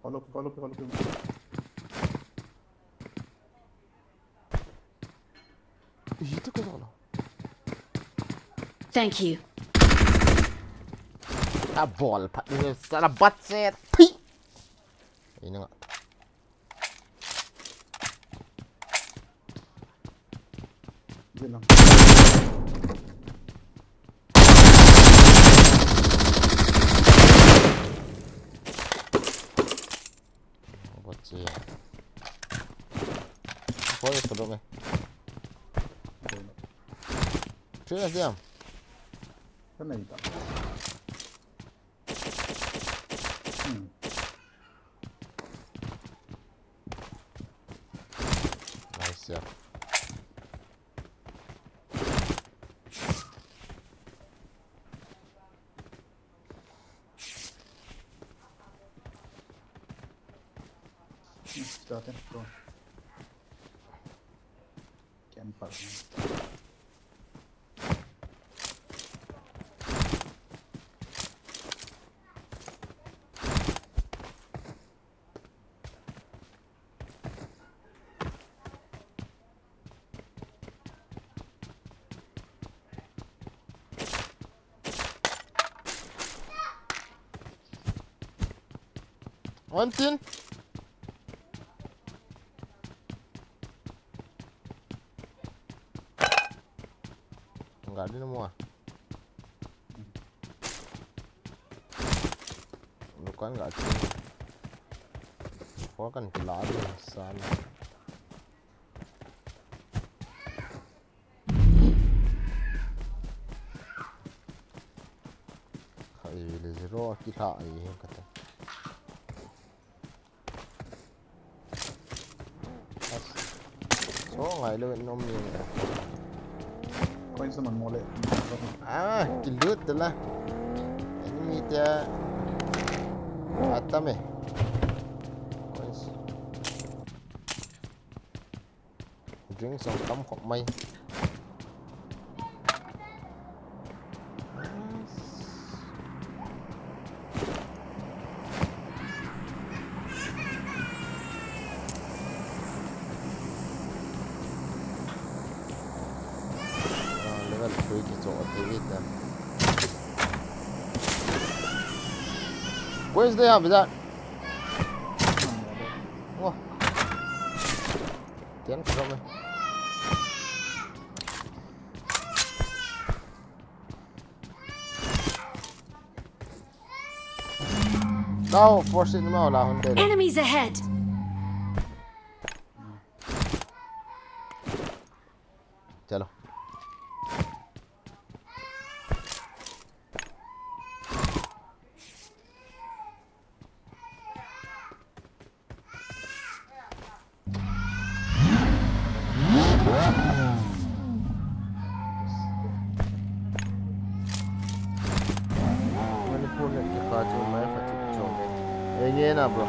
Kalau. Itu ke sana. Thank you. Bol pat ni sana bat set. Pi. Ini enggak. Jelang. Bat set. Boleh sedok ni. Cheers diam. Kan ni tak. Nice ya. Starten. Go. Camper. On tin. Enggak ada nemu ah. Bukan enggak ada. Gua kan kelari sana. Kayak zero kita ini kata. So ngai lo nom ni. Coin sama mole. Ah, kilut lah. Ini media atam eh. Coins. Drink xong tắm hoặc may. Level 3 thì chỗ thế ít nè. Coins đây hả bây giờ? Wow. Tiến không này. Đâu, force it mau là hơn đây. Enemies ahead! Chalo. Manipur net ke kacau mai fatih cuma. Ini na bro.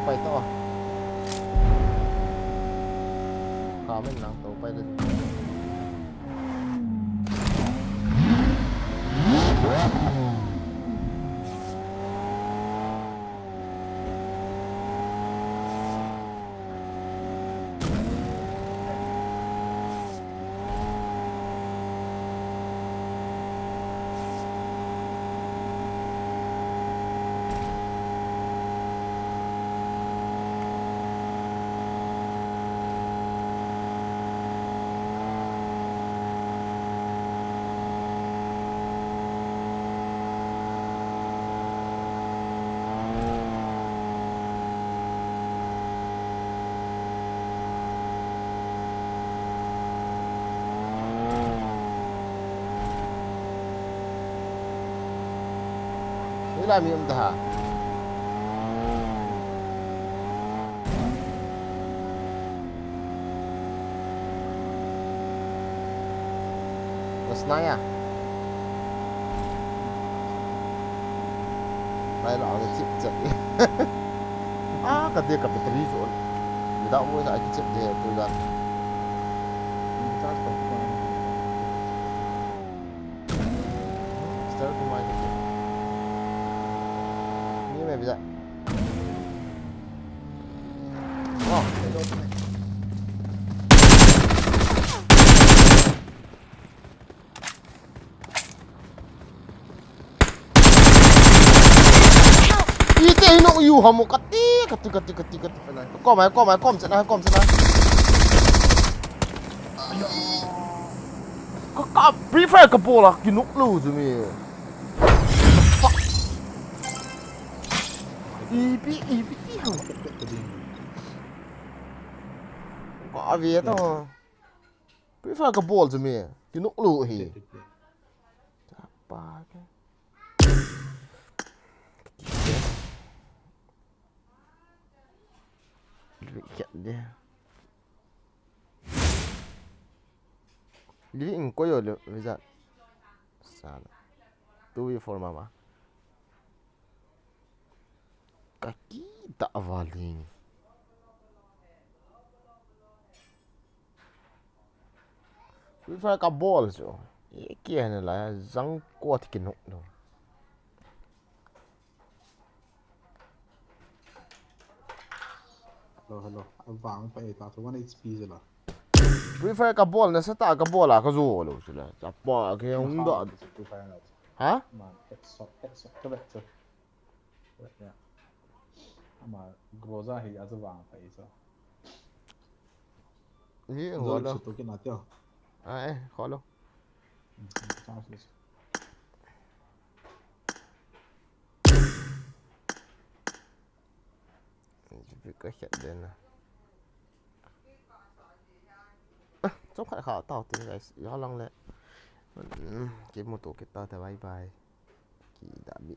ไปต่อขาไม่หนังตัวไปเลย làm gì ta hả? What's nãy à? Đây là cái chip chật đi. À, cái kia cái battery rồi. Người ta mua lại cái chip này tôi gần. Start của mày. Như vậy bây giờ. Wow, cái đó. yêu hầm một cắt tí có mày sẽ này có cả free fire cái bộ là cái nút lù rồi mày EP tí hầm có việc đó free fire cái bộ rồi mày cái nút lù hì ba cái đi Jadi engkau yo le visa sana. 2v4 mama. Kaki tak valing. Vi får ka boll så. Ikke henne la zang ko tikin no. Hello. Vàng phải tạo cho one HP rồi là. Vi får ka boll na sata ka boll ka zo lo så la. Tappa ke un do. Ha? Man, exot cái vậy chứ. Ja. Mà groza thì ăn vàng phải sao? Ni ho lo. Tôi cái nào tiêu. Ai, khó lo. Sao chứ? Vi ka hiện den na. Trong khai khảo tao tiếng guys, gió lăng lệ. Cái mô tô kita bye bye. Kỳ đã bị